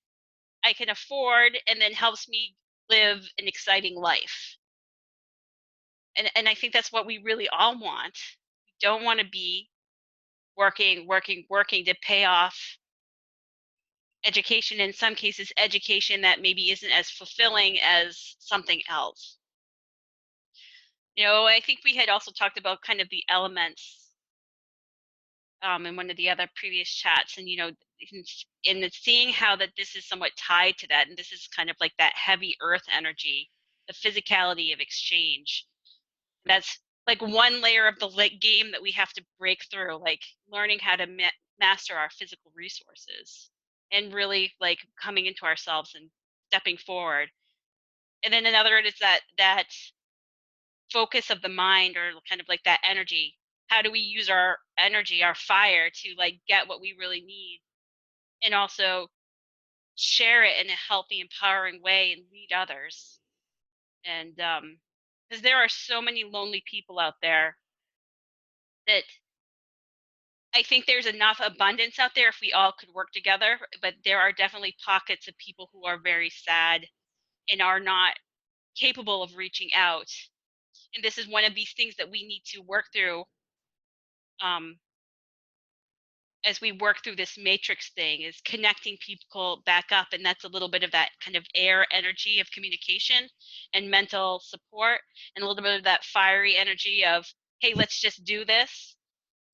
I can afford and then helps me live an exciting life. And I think that's what we really all want. We don't want to be working to pay off education, in some cases education that maybe isn't as fulfilling as something else. I think we had also talked about kind of the elements in one of the other previous chats, and in seeing how that this is somewhat tied to that, and this is kind of like that heavy earth energy, the physicality of exchange. That's like one layer of the game that we have to break through, like learning how to master our physical resources, and really like coming into ourselves and stepping forward. And then another is that focus of the mind, or kind of like that energy. How do we use our energy, our fire, to like get what we really need, and also share it in a healthy, empowering way and lead others. And because there are so many lonely people out there that I think there's enough abundance out there if we all could work together, but there are definitely pockets of people who are very sad and are not capable of reaching out. And this is one of these things that we need to work through as we work through this matrix thing, is connecting people back up. And that's a little bit of that kind of air energy of communication and mental support, and a little bit of that fiery energy of, hey, let's just do this.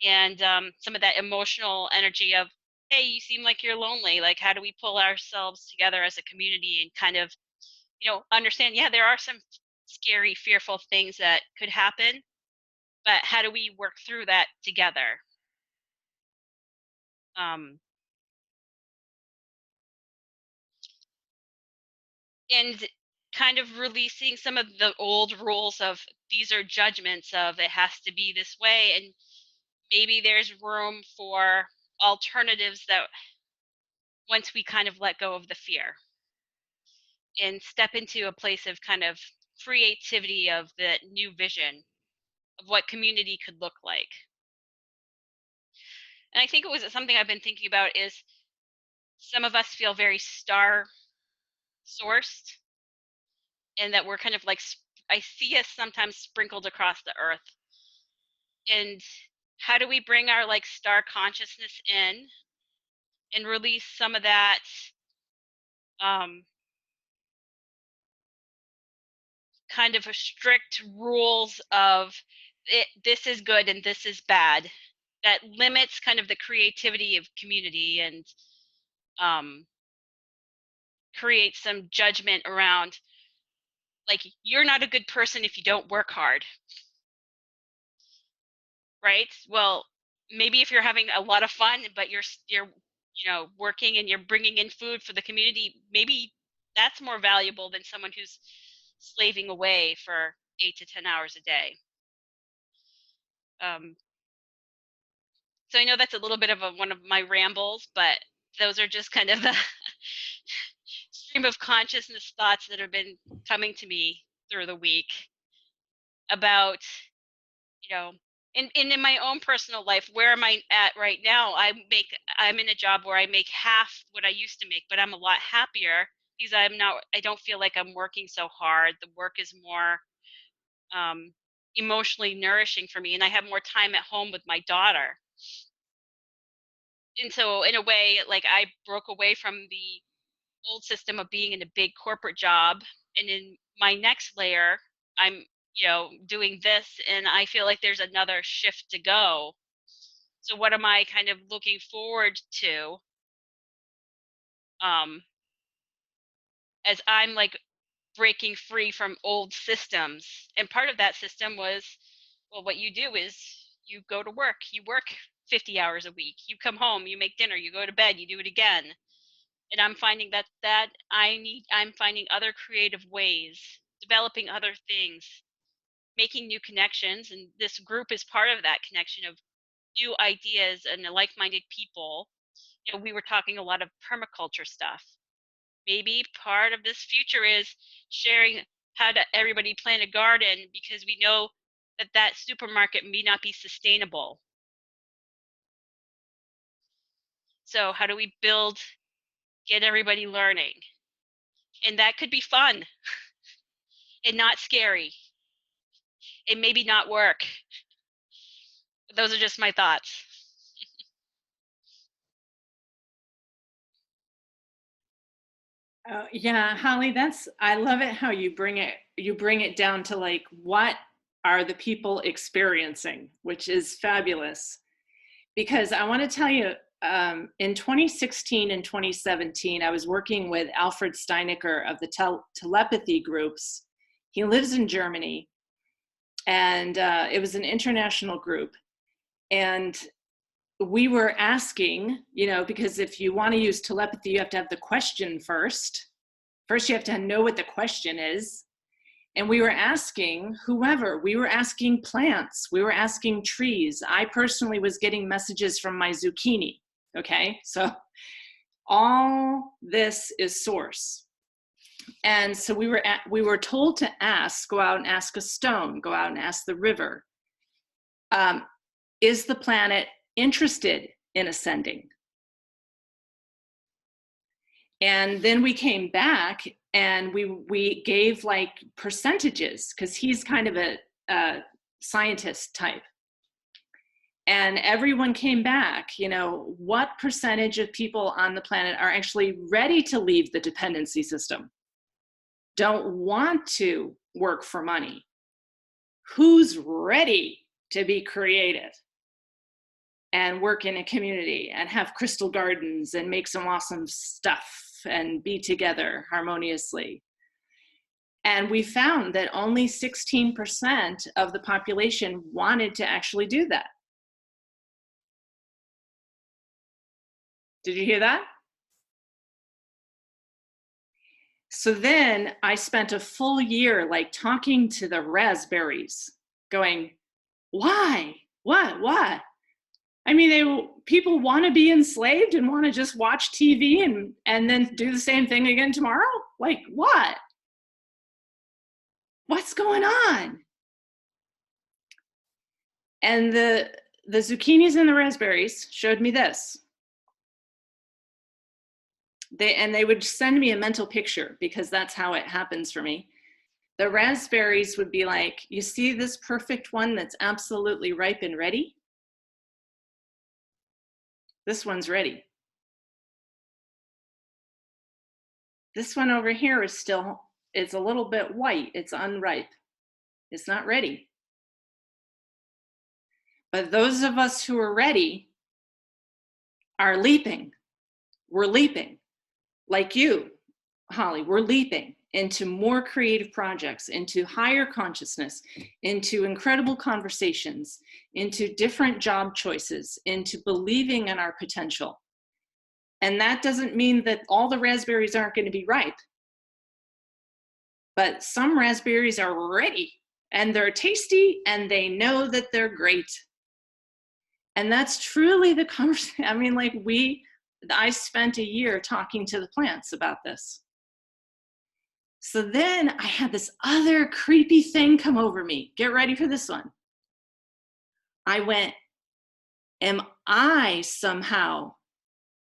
And some of that emotional energy of, hey, you seem like you're lonely. Like, how do we pull ourselves together as a community and kind of, understand, yeah, there are some scary, fearful things that could happen, but how do we work through that together? And kind of releasing some of the old rules of, these are judgments of, it has to be this way, and maybe there's room for alternatives that, once we kind of let go of the fear and step into a place of kind of creativity of the new vision of what community could look like. And I think it was something I've been thinking about is, some of us feel very star sourced, and that we're kind of like, I see us sometimes sprinkled across the earth. And how do we bring our like star consciousness in and release some of that kind of a strict rules of this is good and this is bad, that limits kind of the creativity of community, and create some judgment around, like, you're not a good person if you don't work hard, right? Well, maybe if you're having a lot of fun, but you're working and you're bringing in food for the community, maybe that's more valuable than someone who's slaving away for 8 to 10 hours a day. So I know that's a little bit of one of my rambles, but those are just kind of the stream of consciousness thoughts that have been coming to me through the week about, in my own personal life, where am I at right now? I'm in a job where I make half what I used to make, but I'm a lot happier because I don't feel like I'm working so hard. The work is more emotionally nourishing for me, and I have more time at home with my daughter. And so in a way, like, I broke away from the old system of being in a big corporate job, and in my next layer, I'm doing this, and I feel like there's another shift to go. So what am I kind of looking forward to as I'm like breaking free from old systems? And part of that system was, well, what you do is you go to work, you work 50 hours a week, you come home, you make dinner, you go to bed, you do it again. And I'm finding that I'm finding other creative ways, developing other things, making new connections. And this group is part of that connection of new ideas and like-minded people. We were talking a lot of permaculture stuff. Maybe part of this future is sharing how to everybody plant a garden, because we know that supermarket may not be sustainable. So how do we get everybody learning? And that could be fun and not scary and maybe not work. Those are just my thoughts. Yeah, Holly, I love it how you bring it down to like, what are the people experiencing, which is fabulous. Because I want to tell you, in 2016 and 2017, I was working with Alfred Steinecker of the telepathy groups. He lives in Germany, and it was an international group. And we were asking, because if you want to use telepathy, you have to have the question first. First, you have to know what the question is. And we were asking we were asking plants, we were asking trees. I personally was getting messages from my zucchini. Okay, so All this is source. And so we were told to ask, go out and ask a stone, go out and ask the river, is the planet interested in ascending? And then we came back and we gave like percentages, because he's kind of a scientist type. And everyone came back, you know, what percentage of people on the planet are actually ready to leave the dependency system? Don't want to work for money? Who's ready to be creative and work in a community and have crystal gardens and make some awesome stuff and be together harmoniously? And we found that only 16% of the population wanted to actually do that. Did you hear that? So then I spent a full year like talking to the raspberries, going, why? What? I mean, people want to be enslaved and want to just watch TV and then do the same thing again tomorrow? Like, what? What's going on? And the zucchinis and the raspberries showed me this. They would send me a mental picture, because that's how it happens for me. The raspberries would be like, you see this perfect one that's absolutely ripe and ready? This one's ready. This one over here is it's a little bit white. It's unripe. It's not ready. But those of us who are ready are leaping. We're leaping. Like you, Holly, we're leaping into more creative projects, into higher consciousness, into incredible conversations, into different job choices, into believing in our potential. And that doesn't mean that all the raspberries aren't going to be ripe. But some raspberries are ready, and they're tasty, and they know that they're great. And that's truly the conversation. I mean, like I spent a year talking to the plants about this. So then I had this other creepy thing come over me. Get ready for this one. I went, am I somehow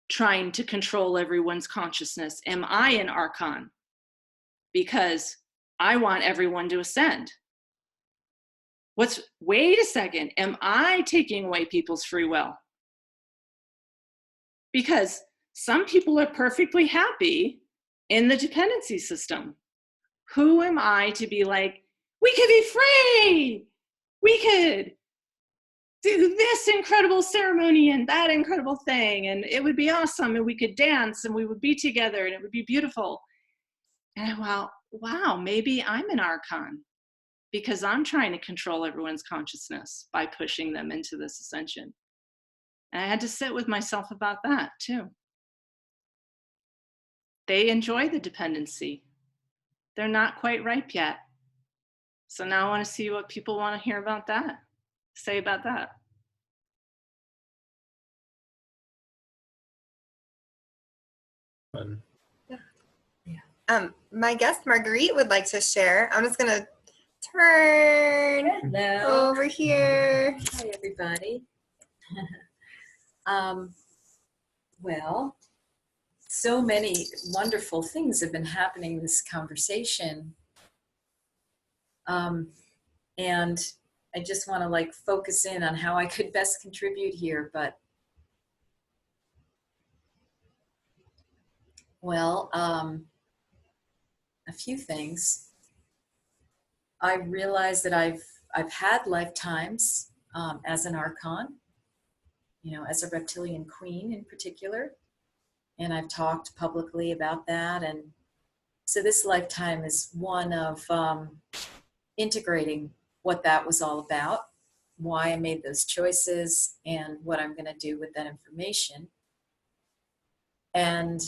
trying to control everyone's consciousness? Am I an Archon? Because I want everyone to ascend. Wait a second, am I taking away people's free will? Because some people are perfectly happy in the dependency system. Who am I to be like, we could be free? We could do this incredible ceremony and that incredible thing, and it would be awesome, and we could dance, and we would be together, and it would be beautiful. And wow, maybe I'm an Archon, because I'm trying to control everyone's consciousness by pushing them into this ascension. And I had to sit with myself about that too. They enjoy the dependency. They're not quite ripe yet. So now I want to see what people want to hear about that, say about that. Fun. My guest Marguerite would like to share. I'm just gonna turn over here. Hi, everybody. Well, so many wonderful things have been happening in this conversation. And I just want to like focus in on how I could best contribute here. But, well, a few things. I realized that I've had lifetimes as an Archon, you know, as a reptilian queen in particular. And I've talked publicly about that. And so this lifetime is one of integrating what that was all about, why I made those choices, and what I'm going to do with that information. And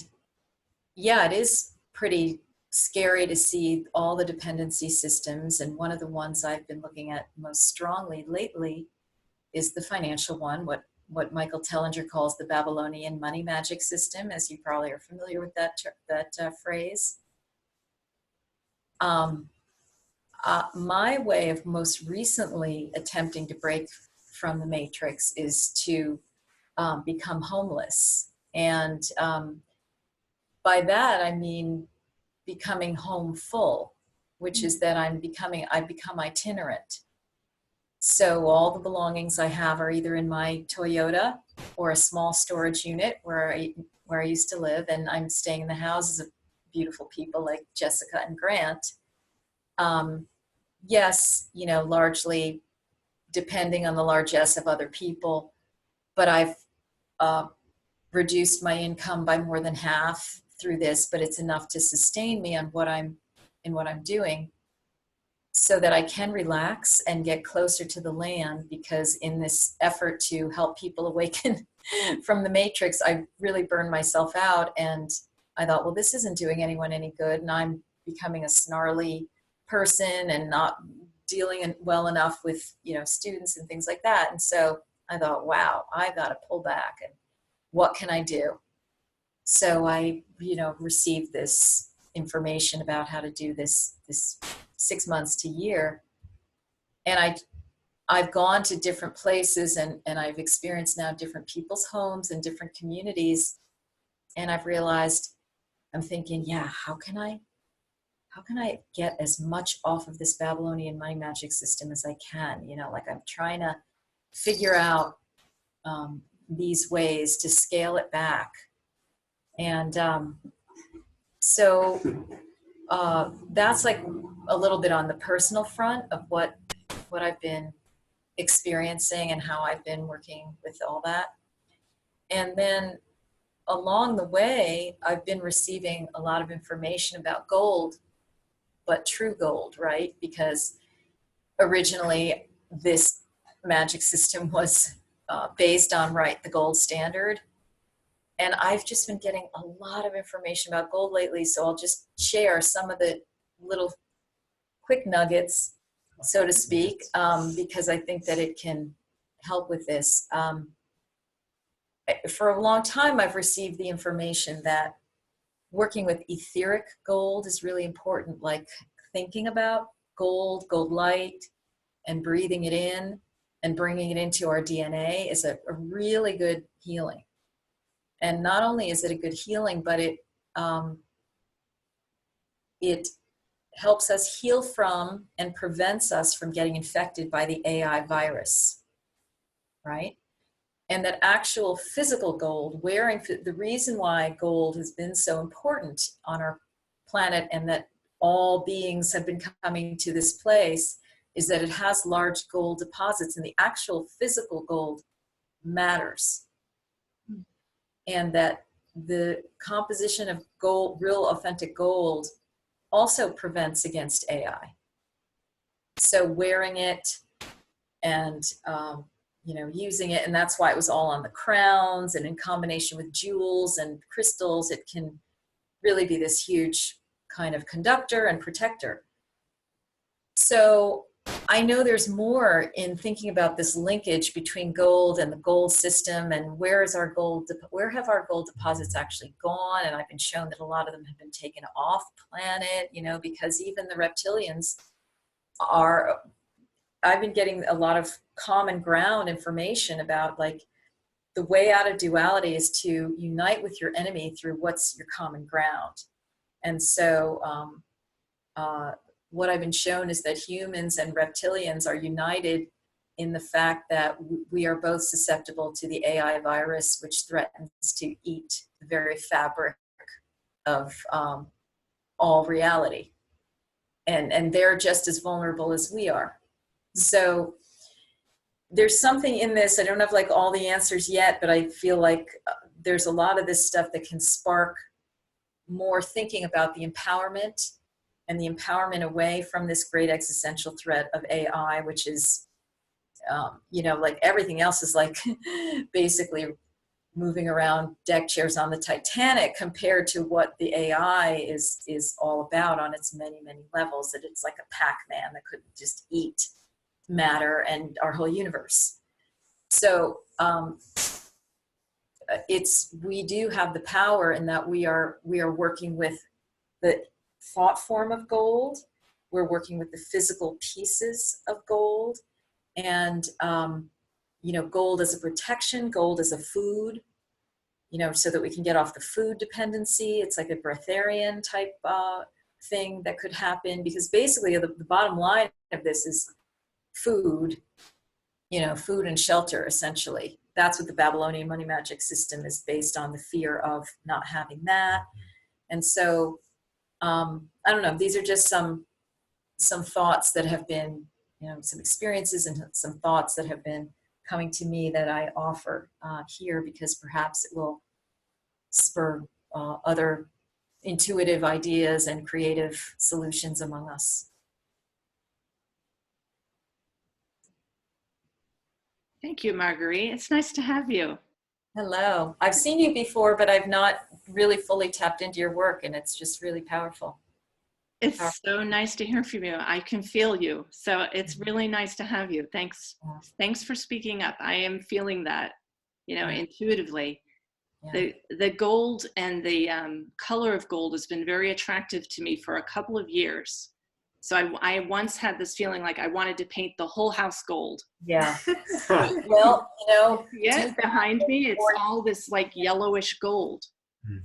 yeah, it is pretty scary to see all the dependency systems. And one of the ones I've been looking at most strongly lately is the financial one, what what Michael Tellinger calls the Babylonian money magic system, as you probably are familiar with that phrase. My way of most recently attempting to break from the matrix is to become homeless. And by that, I mean becoming home full, which is that I've become itinerant. So all the belongings I have are either in my Toyota or a small storage unit where I used to live, and I'm staying in the houses of beautiful people like Jessica and Grant. Yes, largely depending on the largesse of other people, but I've reduced my income by more than half through this, but it's enough to sustain me on what I'm doing, so that I can relax and get closer to the land, because in this effort to help people awaken from the matrix, I really burned myself out, and I thought, well, this isn't doing anyone any good, and I'm becoming a snarly person and not dealing well enough with students and things like that. And so I thought, wow, I got to pull back, and what can I do? So I received this information about how to do this 6 months to year, and I've gone to different places, and I've experienced now different people's homes and different communities, and I've realized, I'm thinking, yeah, how can I get as much off of this Babylonian money magic system as I can? Like I'm trying to figure out these ways to scale it back. And so that's like a little bit on the personal front of what I've been experiencing and how I've been working with all that. And then along the way, I've been receiving a lot of information about gold, but true gold, right? Because originally this magic system was based on, the gold standard. And I've just been getting a lot of information about gold lately, so I'll just share some of the little quick nuggets, so to speak, because I think that it can help with this. For a long time, I've received the information that working with etheric gold is really important, like thinking about gold light, and breathing it in and bringing it into our DNA is a really good healing. And not only is it a good healing, but it helps us heal from and prevents us from getting infected by the AI virus, right? And that actual physical gold, the reason why gold has been so important on our planet, and that all beings have been coming to this place, is that it has large gold deposits, and the actual physical gold matters. And that the composition of gold, real authentic gold, also prevents against AI. So wearing it and using it, and that's why it was all on the crowns, and in combination with jewels and crystals, it can really be this huge kind of conductor and protector. So I know there's more in thinking about this linkage between gold and the gold system, and where have our gold deposits actually gone? And I've been shown that a lot of them have been taken off planet, because even the reptilians I've been getting a lot of common ground information about, like, the way out of duality is to unite with your enemy through what's your common ground. And so what I've been shown is that humans and reptilians are united in the fact that we are both susceptible to the AI virus, which threatens to eat the very fabric of all reality. And they're just as vulnerable as we are. So there's something in this. I don't have like all the answers yet, but I feel like there's a lot of this stuff that can spark more thinking about the empowerment, and the empowerment away from this great existential threat of AI, which is, like everything else is like basically moving around deck chairs on the Titanic compared to what the AI is all about on its many, many levels, that it's like a Pac-Man that could just eat matter and our whole universe. So we do have the power in that we are working with the thought form of gold. We're working with the physical pieces of gold, and gold as a protection, gold as a food, so that we can get off the food dependency. It's like a breatharian type thing that could happen, because basically the bottom line of this is food, food and shelter, essentially. That's what the Babylonian money magic system is based on, the fear of not having that. And so, I don't know, these are just some thoughts that have been, some experiences and some thoughts that have been coming to me that I offer here, because perhaps it will spur other intuitive ideas and creative solutions among us. Thank you, Marguerite. It's nice to have you. Hello. I've seen you before, but I've not really fully tapped into your work, and it's just really powerful. It's so nice to hear from you. I can feel you. So it's really nice to have you. Thanks. Thanks for speaking up. I am feeling that, intuitively. Yeah. The gold and the color of gold has been very attractive to me for a couple of years. So I once had this feeling like I wanted to paint the whole house gold. Yeah. Well, yeah, behind me, it's all this like yellowish gold.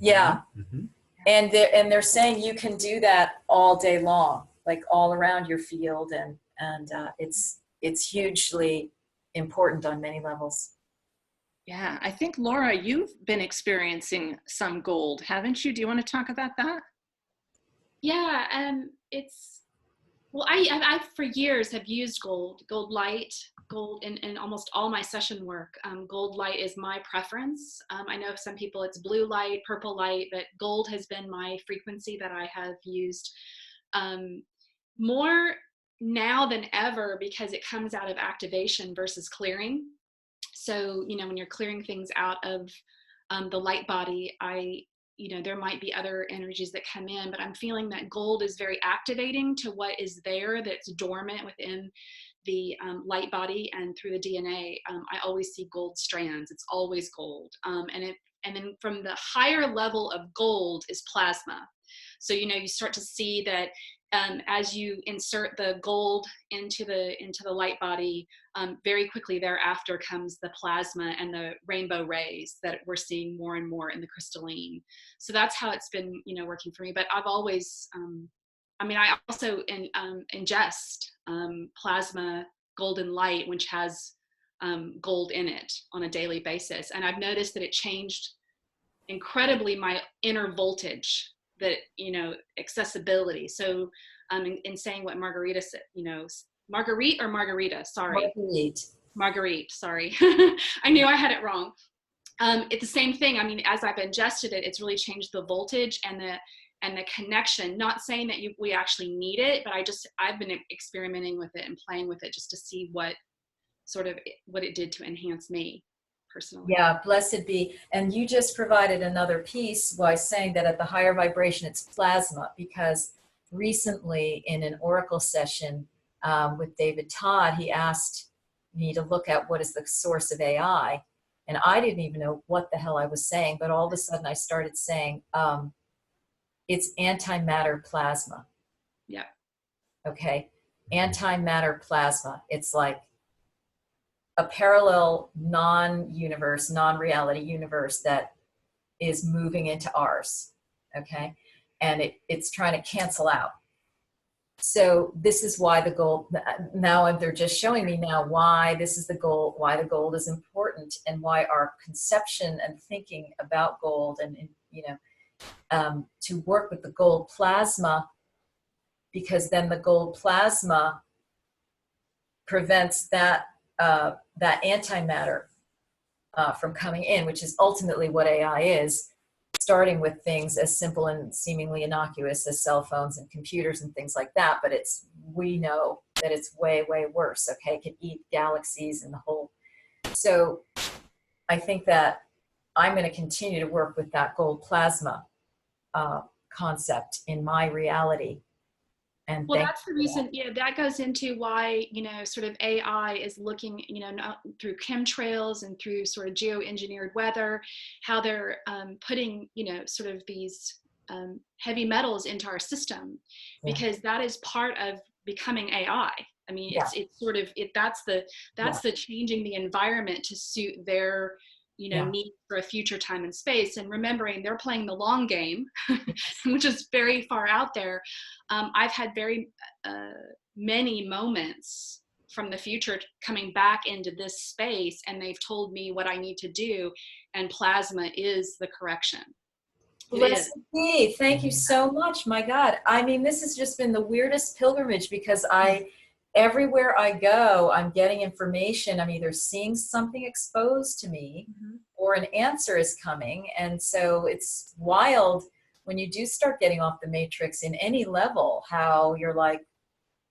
Yeah. Mm-hmm. And they're saying you can do that all day long, like all around your field, and it's hugely important on many levels. Yeah, I think, Laura, you've been experiencing some gold, haven't you? Do you want to talk about that? Yeah, I for years have used gold light, gold in almost all my session work. Gold light is my preference. I know some people it's blue light, purple light, but gold has been my frequency that I have used more now than ever, because it comes out of activation versus clearing. So, when you're clearing things out of the light body, there might be other energies that come in, but I'm feeling that gold is very activating to what is there that's dormant within the light body and through the DNA. I always see gold strands. It's always gold. And then from the higher level of gold is plasma. So, you start to see that as you insert the gold into the light body, very quickly thereafter comes the plasma and the rainbow rays that we're seeing more and more in the crystalline. So that's how it's been, working for me. But I've always, I also ingest plasma golden light, which has gold in it on a daily basis. And I've noticed that it changed incredibly my inner voltage, that, accessibility. So in saying what Margarita said, Marguerite or Margarita, sorry. Marguerite, sorry. I knew I had it wrong. It's the same thing. As I've ingested it, it's really changed the voltage and the connection. Not saying that we actually need it, but I've been experimenting with it and playing with it just to see what it did to enhance me personally. Yeah, blessed be. And you just provided another piece by saying that at the higher vibration, it's plasma, because recently in an oracle session with David Todd, he asked me to look at what is the source of AI. And I didn't even know what the hell I was saying, but all of a sudden I started saying, it's antimatter plasma. Yeah. Okay. Antimatter plasma. It's like a parallel non-universe, non-reality universe that is moving into ours. Okay. And it's trying to cancel out. So this is why the gold, now they're just showing me now why this is the gold, why the gold is important, and why our conception and thinking about gold and to work with the gold plasma, because then the gold plasma prevents that antimatter from coming in, which is ultimately what AI is, starting with things as simple and seemingly innocuous as cell phones and computers and things like that. But we know that it's way, way worse. Okay, it can eat galaxies and the whole. So I think that I'm going to continue to work with that gold plasma concept in my reality. And Well, thank that's the you for that. reason, yeah, that goes into why, sort of AI is looking, not through chemtrails and through sort of geoengineered weather, how they're putting, sort of these heavy metals into our system, Yeah. because that is part of becoming AI. I mean, Yeah. it's sort of, that's the changing the environment to suit their, need for a future time and space, and remembering they're playing the long game, which is very far out there. I've had very many moments from the future coming back into this space, and they've told me what I need to do, and plasma is the correction. Blessed be. Thank you so much. My God. I mean, this has just been the weirdest pilgrimage, because everywhere I go, I'm getting information. I'm either seeing something exposed to me, or an answer is coming. And so it's wild when you do start getting off the matrix in any level, how you're like,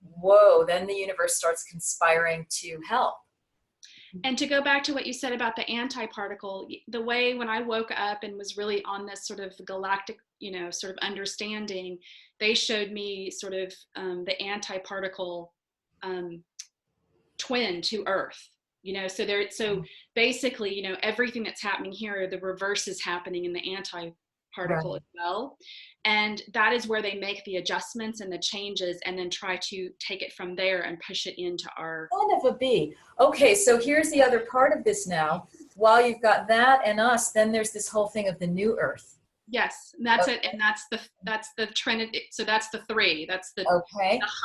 whoa, then the universe starts conspiring to help. And to go back to what you said about the antiparticle, the way when I woke up and was really on this sort of galactic, sort of understanding, they showed me sort of the antiparticle twin to Earth. So basically, everything that's happening here, the reverse is happening in the antiparticle as well. And that is where they make the adjustments and the changes, and then try to take it from there and push it into our... Son of a bee. Okay, so here's the other part of this now. While you've got that and us, then there's this whole thing of the new Earth. Yes, and that's it, and that's the Trinity. So that's the three. That's the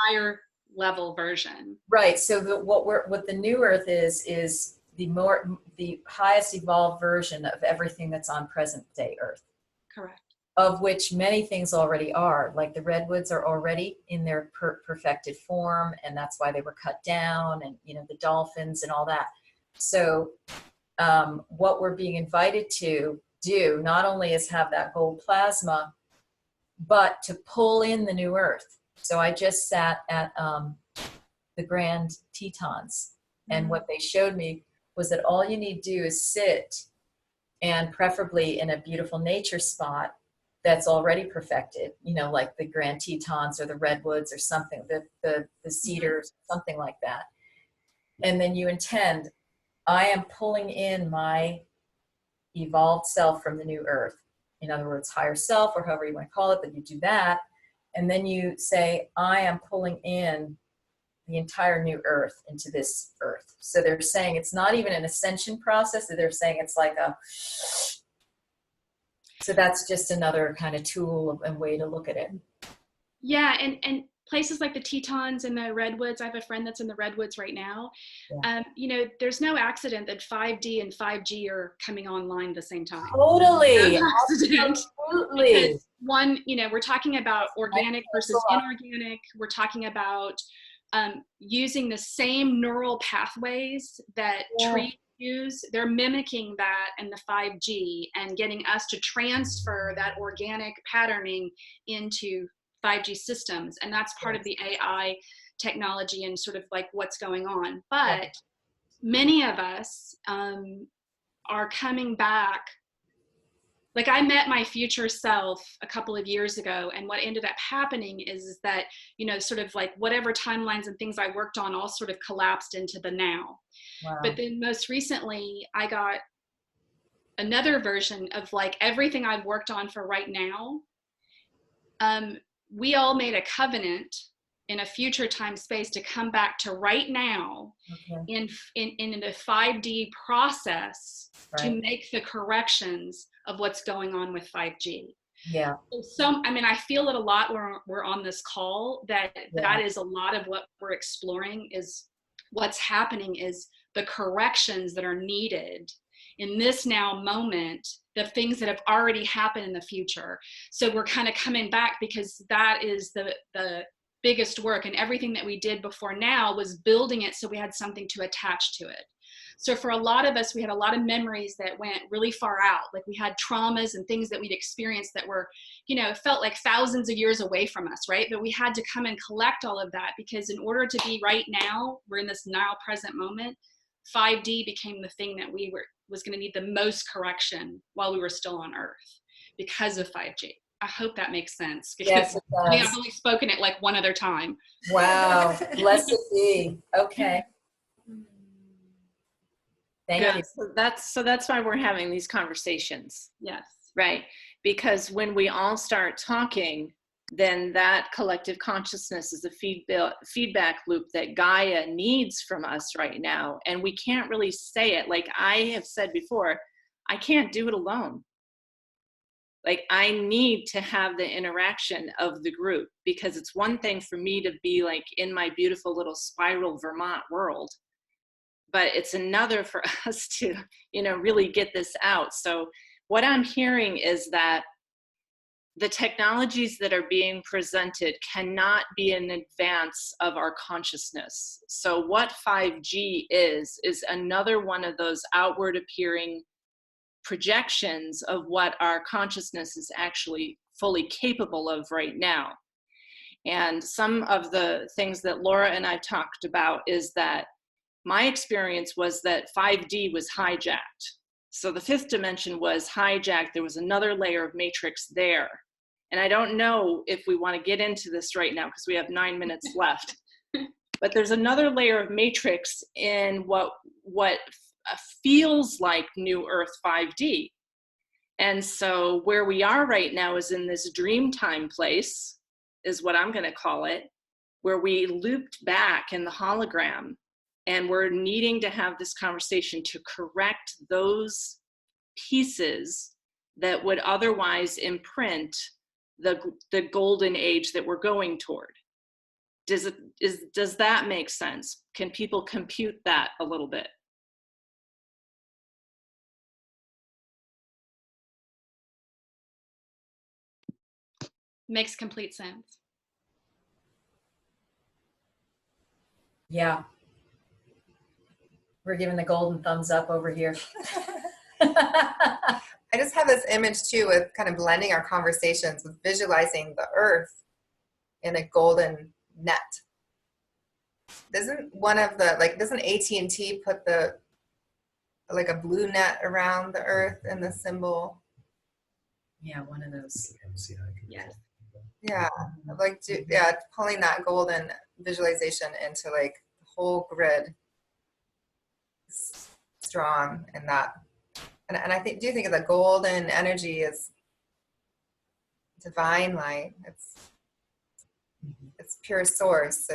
higher level version. Right. So what the new Earth is the highest evolved version of everything that's on present day Earth. Correct. Of which many things already are. Like the redwoods are already in their perfected form, and that's why they were cut down, and the dolphins and all that. So what we're being invited to do not only is have that gold plasma, but to pull in the new Earth. So I just sat at the Grand Tetons, and what they showed me was that all you need to do is sit, and preferably in a beautiful nature spot that's already perfected, like the Grand Tetons or the redwoods or something, the cedars, something like that. And then you intend, I am pulling in my evolved self from the new Earth. In other words, higher self, or however you want to call it, but you do that. And then you say, I am pulling in the entire new Earth into this Earth. So they're saying it's not even an ascension process. They're saying it's like so that's just another kind of tool and way to look at it. Yeah, and places like the Tetons and the Redwoods, I have a friend that's in the Redwoods right now. Yeah. There's no accident that 5D and 5G are coming online at the same time. Totally. No accident. Absolutely. Because one, we're talking about organic versus inorganic. We're talking about using the same neural pathways that trees use. They're mimicking that in the 5G and getting us to transfer that organic patterning into 5G systems. And that's part of the AI technology and sort of like what's going on. But many of us are coming back. Like I met my future self a couple of years ago, and what ended up happening is that, sort of like whatever timelines and things I worked on all sort of collapsed into the now. Wow. But then most recently I got another version of like everything I've worked on for right now. We all made a covenant in a future time space to come back to right now in the 5D process to make the corrections of what's going on with 5G. Yeah. So I feel it a lot when we're on this call that is a lot of what we're exploring is what's happening is the corrections that are needed in this now moment, the things that have already happened in the future. So we're kind of coming back because that is the biggest work, and everything that we did before now was building it so we had something to attach to it. So for a lot of us, we had a lot of memories that went really far out. Like we had traumas and things that we'd experienced that were, felt like thousands of years away from us, right? But we had to come and collect all of that because in order to be right now, we're in this now present moment, 5D became the thing that was going to need the most correction while we were still on Earth because of 5G. I hope that makes sense. Yes, it I mean, does. I've only spoken it like one other time. Wow. Blessed be. Okay. Thank Good. you. So that's why we're having these conversations, Yes. right? Because when we all start talking, then that collective consciousness is a feedback loop that Gaia needs from us right now. And we can't really say it. Like I have said before, I can't do it alone. Like I need to have the interaction of the group, because it's one thing for me to be like in my beautiful little spiral Vermont world, but it's another for us to, really get this out. So what I'm hearing is that the technologies that are being presented cannot be in advance of our consciousness. So what 5G is another one of those outward appearing projections of what our consciousness is actually fully capable of right now. And some of the things that Laura and I talked about is that my experience was that 5D was hijacked. So the fifth dimension was hijacked. There was another layer of matrix there. And I don't know if we want to get into this right now because we have 9 minutes left. But there's another layer of matrix in what feels like New Earth 5D. And so where we are right now is in this dream time place, is what I'm going to call it, where we looped back in the hologram. And we're needing to have this conversation to correct those pieces that would otherwise imprint the golden age that we're going toward. Does that make sense? Can people compute that a little bit? Makes complete sense. Yeah. We're giving the golden thumbs up over here. I just have this image too with kind of blending our conversations with visualizing the earth in a golden net. Doesn't AT&T put like a blue net around the earth in the symbol? Yeah, one of those. Yes. Yeah, pulling that golden visualization into like the whole grid strong in that. And I do think of the golden energy as divine light. It's pure source.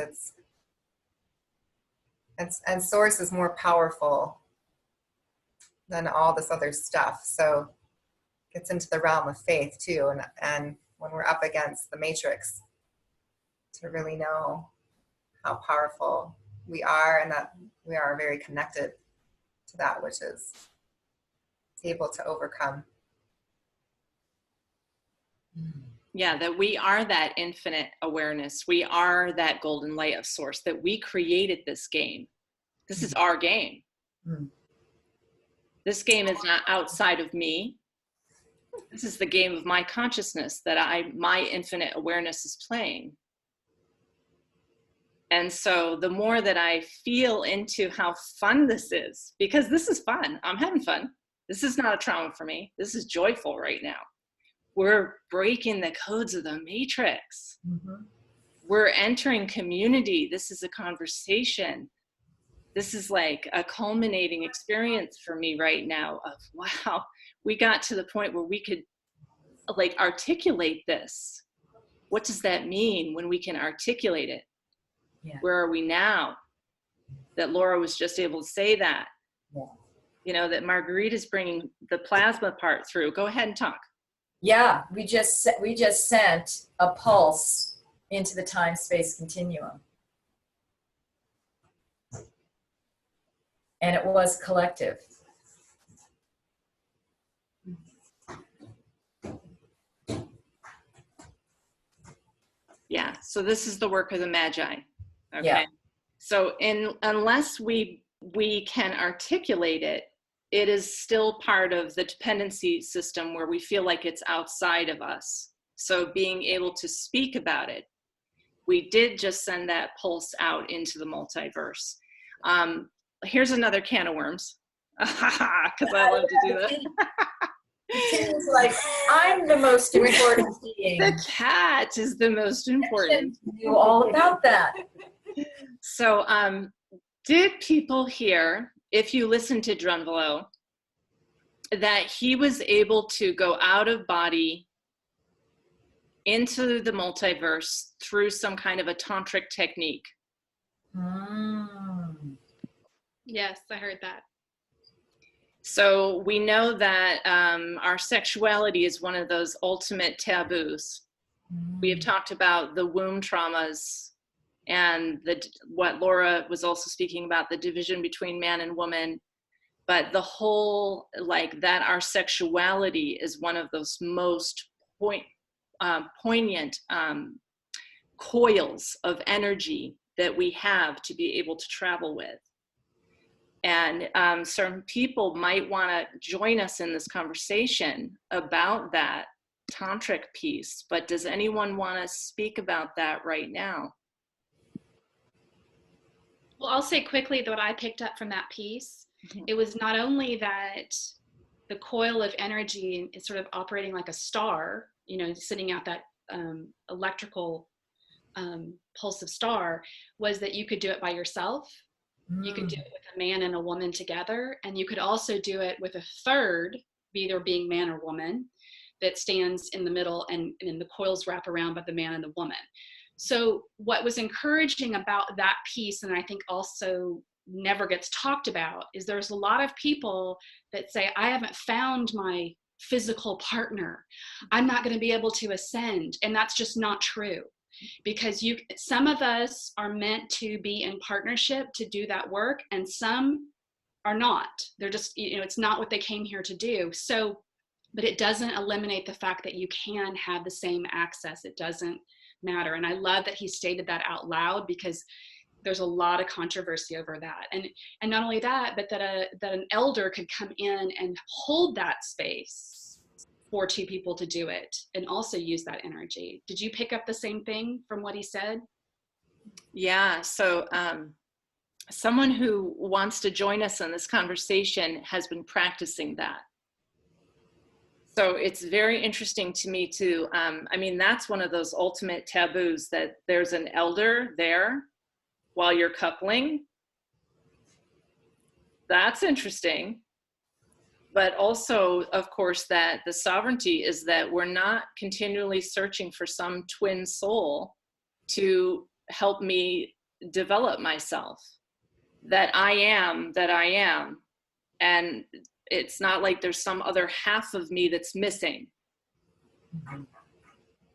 And source is more powerful than all this other stuff. So it gets into the realm of faith too. And when we're up against the matrix, to really know how powerful we are and that we are very connected to that which is able to overcome. Yeah, that we are that infinite awareness. We are that golden light of source, that we created this game. This is our game. This game is not outside of me. This is the game of my consciousness that my infinite awareness is playing. And so the more that I feel into how fun this is, because this is fun, I'm having fun. This is not a trauma for me. This is joyful right now. We're breaking the codes of the matrix. Mm-hmm. We're entering community. This is a conversation. This is like a culminating experience for me right now of, wow, we got to the point where we could like articulate this. What does that mean when we can articulate it? Yeah. Where are we now? That Laura was just able to say that. Yeah. You know, that Marguerite's bringing the plasma part through. Go ahead and talk. Yeah, we just sent a pulse into the time-space continuum. And it was collective. Yeah, so this is the work of the Magi. Okay. Yeah. So unless we can articulate it, it is still part of the dependency system where we feel like it's outside of us. So being able to speak about it, we did just send that pulse out into the multiverse. Here's another can of worms, because I love to do that. Kitty's like, I'm the most important being. The cat is the most important. You know all about that. So, did people hear, if you listen to Drunvalo, that he was able to go out of body into the multiverse through some kind of a tantric technique? Yes, I heard that. So we know that our sexuality is one of those ultimate taboos. We have talked about the womb traumas and what Laura was also speaking about, the division between man and woman. But the whole, like that our sexuality is one of those most poignant coils of energy that we have to be able to travel with. And certain people might want to join us in this conversation about that tantric piece, but does anyone want to speak about that right now? Well, I'll say quickly that what I picked up from that piece, it was not only that the coil of energy is sort of operating like a star, you know, sending out that electrical pulsive star, was that you could do it by yourself. You could do it with a man and a woman together, and you could also do it with a third, either being man or woman, that stands in the middle, and the coils wrap around by the man and the woman. So what was encouraging about that piece, and I think also never gets talked about, is there's a lot of people that say, I haven't found my physical partner, I'm not going to be able to ascend. And that's just not true. Because some of us are meant to be in partnership to do that work, and some are not. They're just, you know, it's not what they came here to do. So, but it doesn't eliminate the fact that you can have the same access. It doesn't matter. And I love that he stated that out loud, because there's a lot of controversy over that. And not only that, but that an elder could come in and hold that space for two people to do it and also use that energy. Did you pick up the same thing from what he said? Yeah, so someone who wants to join us in this conversation has been practicing that. So it's very interesting to me to, I mean, that's one of those ultimate taboos, that there's an elder there while you're coupling. That's interesting. But also, of course, that the sovereignty is that we're not continually searching for some twin soul to help me develop myself. That I am. And it's not like there's some other half of me that's missing.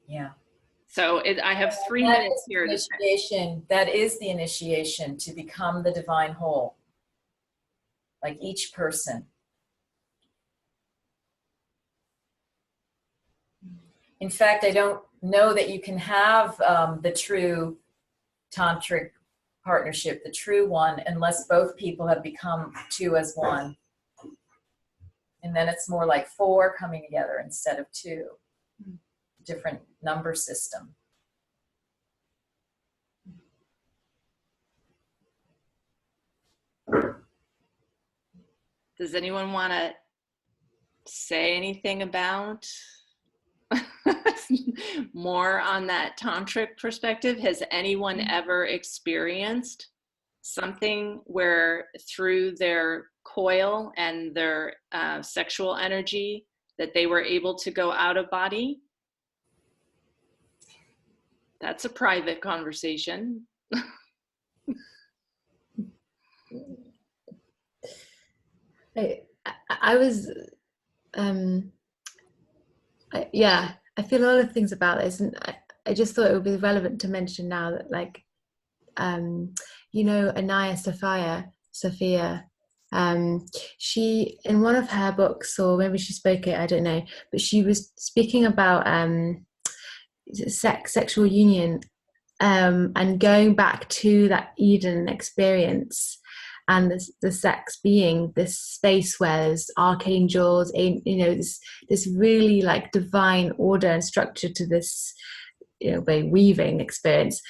Yeah. So I have 3 minutes here. That is the initiation to become the divine whole. Like each person. In fact, I don't know that you can have the true tantric partnership, the true one, unless both people have become two as one. And then it's more like 4 coming together instead of 2. Different number system. Does anyone want to say anything about more on that tantric perspective? Has anyone ever experienced something where through their coil and their sexual energy that they were able to go out of body? That's a private conversation. I was, yeah, I feel a lot of things about this, and I just thought it would be relevant to mention now that, like, you know, Anaya Sophia, she, in one of her books, or maybe she spoke it, I don't know, but she was speaking about sexual union, and going back to that Eden experience, and the sex being this space where there's archangels, you know, this really like divine order and structure to this, you know, very weaving experience.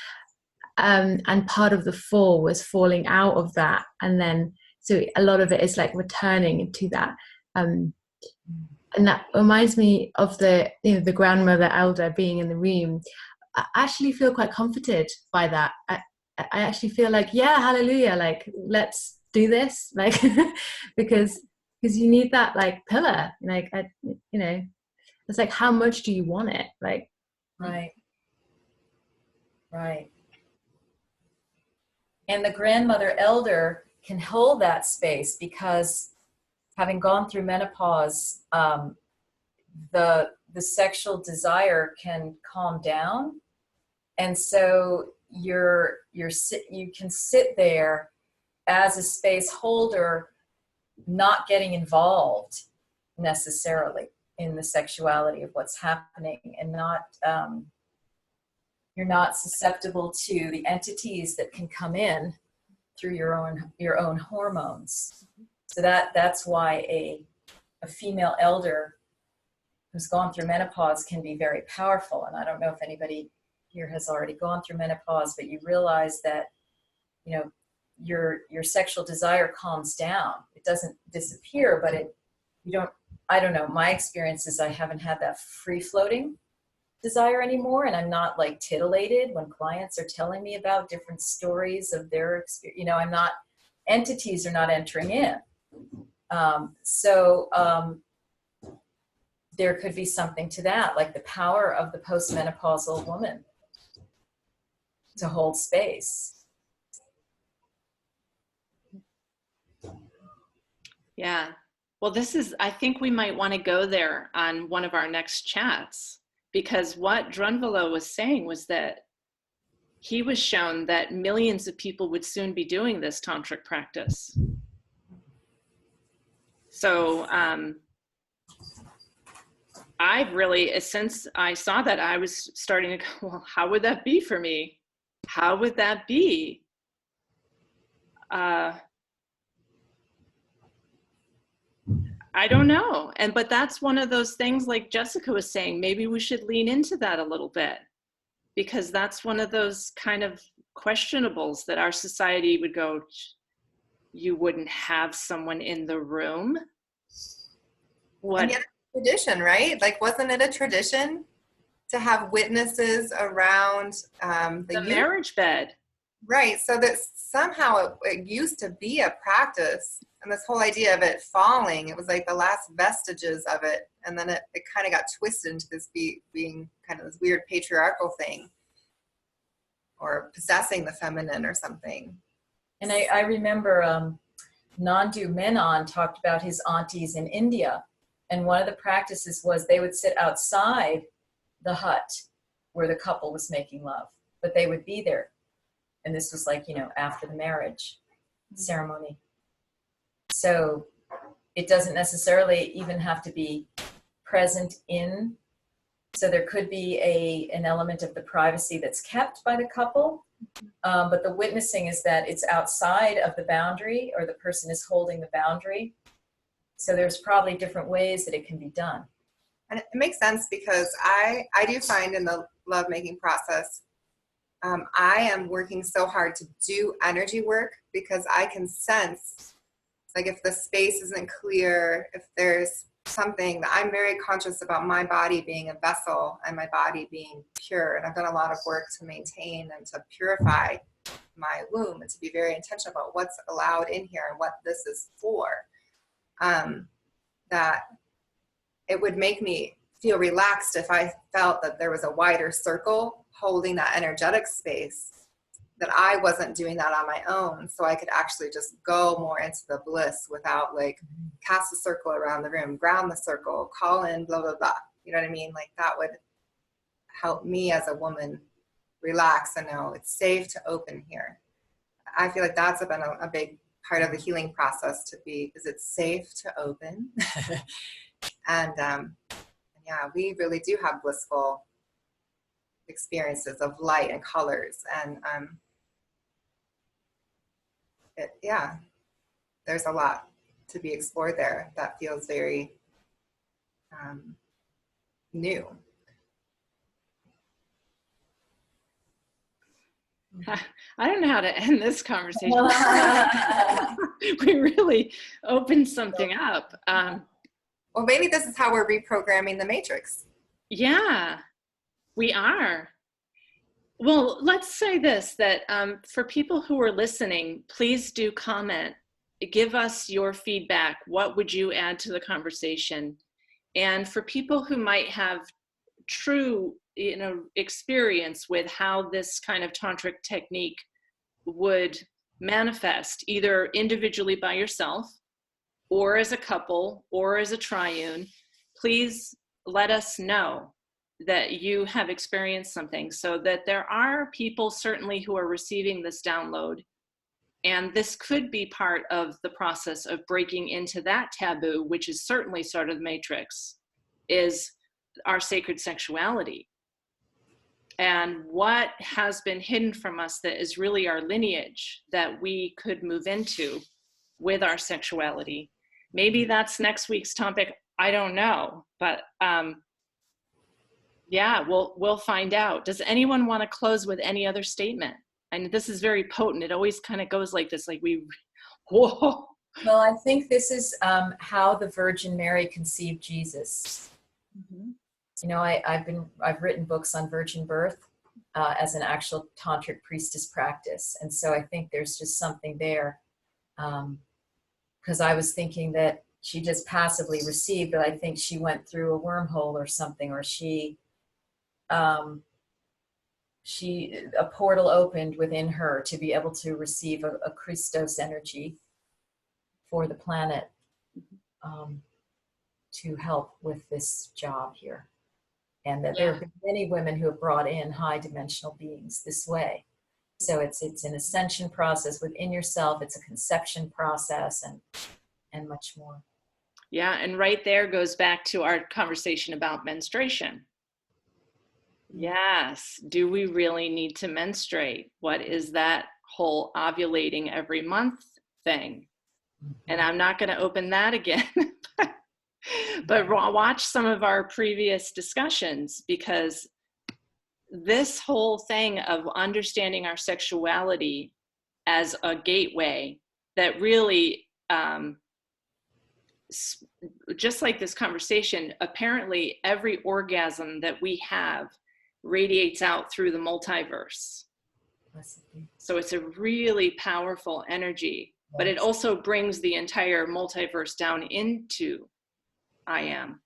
And part of the fall was falling out of that, and then so a lot of it is like returning into that. And that reminds me of the, you know, the grandmother elder being in the room. I actually feel quite comforted by that. I actually feel like, yeah, hallelujah, like, let's do this, like, because you need that, like, pillar, like, you know, it's like, how much do you want it? Like, Right. Right. And the grandmother elder can hold that space because having gone through menopause, the sexual desire can calm down. And so you can sit there as a space holder, not getting involved necessarily in the sexuality of what's happening, and not you're not susceptible to the entities that can come in through your own hormones. So that's why a female elder who's gone through menopause can be very powerful. And I don't know if anybody here has already gone through menopause, but you realize that, you know, your sexual desire calms down. It doesn't disappear, but I don't know. My experience is I haven't had that free floating desire anymore, and I'm not like titillated when clients are telling me about different stories of their experience. You know, entities are not entering in. There could be something to that, like the power of the postmenopausal woman to hold space. Yeah. Well, I think we might want to go there on one of our next chats, because what Drunvalo was saying was that he was shown that millions of people would soon be doing this tantric practice. So I've really, since I saw that, I was starting to go, well, how would that be for me? How would that be? I don't know. But that's one of those things, like Jessica was saying, maybe we should lean into that a little bit, because that's one of those kind of questionables that our society would go, you wouldn't have someone in the room? What? And yet tradition, right? Like, wasn't it a tradition to have witnesses around the marriage bed? Right. So that somehow it used to be a practice, and this whole idea of it falling, it was like the last vestiges of it. And then it kind of got twisted into this being kind of this weird patriarchal thing, or possessing the feminine or something. And I remember Nandu Menon talked about his aunties in India. And one of the practices was they would sit outside the hut where the couple was making love, but they would be there. And this was like, you know, after the marriage ceremony. So it doesn't necessarily even have to be present in. So there could be an element of the privacy that's kept by the couple. But the witnessing is that it's outside of the boundary, or the person is holding the boundary. So there's probably different ways that it can be done. And it makes sense, because I do find in the lovemaking process, I am working so hard to do energy work, because I can sense, like, if the space isn't clear, if there's something that I'm very conscious about, my body being a vessel and my body being pure. And I've done a lot of work to maintain and to purify my womb, and to be very intentional about what's allowed in here and what this is for. That it would make me feel relaxed if I felt that there was a wider circle holding that energetic space, that I wasn't doing that on my own, so I could actually just go more into the bliss without, like, cast a circle around the room, ground the circle, call in, blah, blah, blah. You know what I mean? Like, that would help me as a woman relax and know it's safe to open here. I feel like that's been a big part of the healing process, to be, is it safe to open? And yeah, we really do have blissful experiences of light and colors, and yeah, there's a lot to be explored there that feels very new. I don't know how to end this conversation. We really opened something up. Well, maybe this is how we're reprogramming the matrix. Yeah, we are. Well, let's say this, that for people who are listening, please do comment. Give us your feedback. What would you add to the conversation? And for people who might have true, experience with how this kind of tantric technique would manifest, either individually by yourself, or as a couple, or as a triune, please let us know that you have experienced something, so that there are people certainly who are receiving this download. And this could be part of the process of breaking into that taboo, which is certainly sort of the matrix, is our sacred sexuality. And what has been hidden from us that is really our lineage that we could move into with our sexuality. Maybe that's next week's topic. I don't know, but yeah, we'll find out. Does anyone want to close with any other statement? And this is very potent. It always kind of goes like this, like whoa. Well, I think this is how the Virgin Mary conceived Jesus. Mm-hmm. You know, I've written books on virgin birth as an actual tantric priestess practice, and so I think there's just something there. Because I was thinking that she just passively received, but I think she went through a wormhole or something, or a portal opened within her to be able to receive a Christos energy for the planet to help with this job here. And that there have been many women who have brought in high dimensional beings this way. So it's an ascension process within yourself. It's a conception process and much more. Yeah, and right there goes back to our conversation about menstruation. Yes, do we really need to menstruate? What is that whole ovulating every month thing? And I'm not going to open that again. But watch some of our previous discussions, because this whole thing of understanding our sexuality as a gateway that really, just like this conversation, apparently every orgasm that we have radiates out through the multiverse. So it's a really powerful energy, but it also brings the entire multiverse down into I am.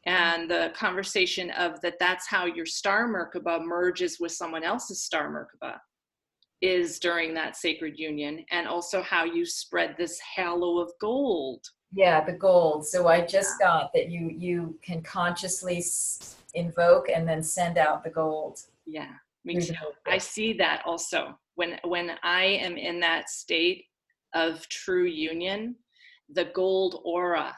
And the conversation of that's how your star Merkaba merges with someone else's star Merkaba is during that sacred union, and also how you spread this halo of gold. Yeah, the gold. So I just got that you can consciously invoke and then send out the gold. Yeah, me too. I see that also. When I am in that state of true union, the gold aura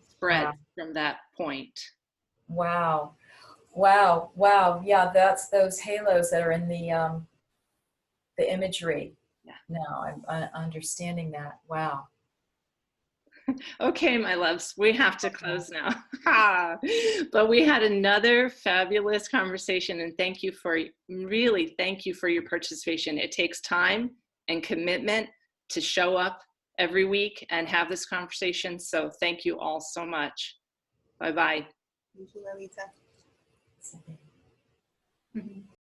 spread from that point. Wow. Wow. Wow. Yeah, that's those halos that are in the imagery. Yeah. Now I'm understanding that. Wow. Okay, my loves, we have to close now. But we had another fabulous conversation, and thank you for your participation. It takes time and commitment to show up every week and have this conversation. So thank you all so much. Bye-bye. Thank you, Lalita.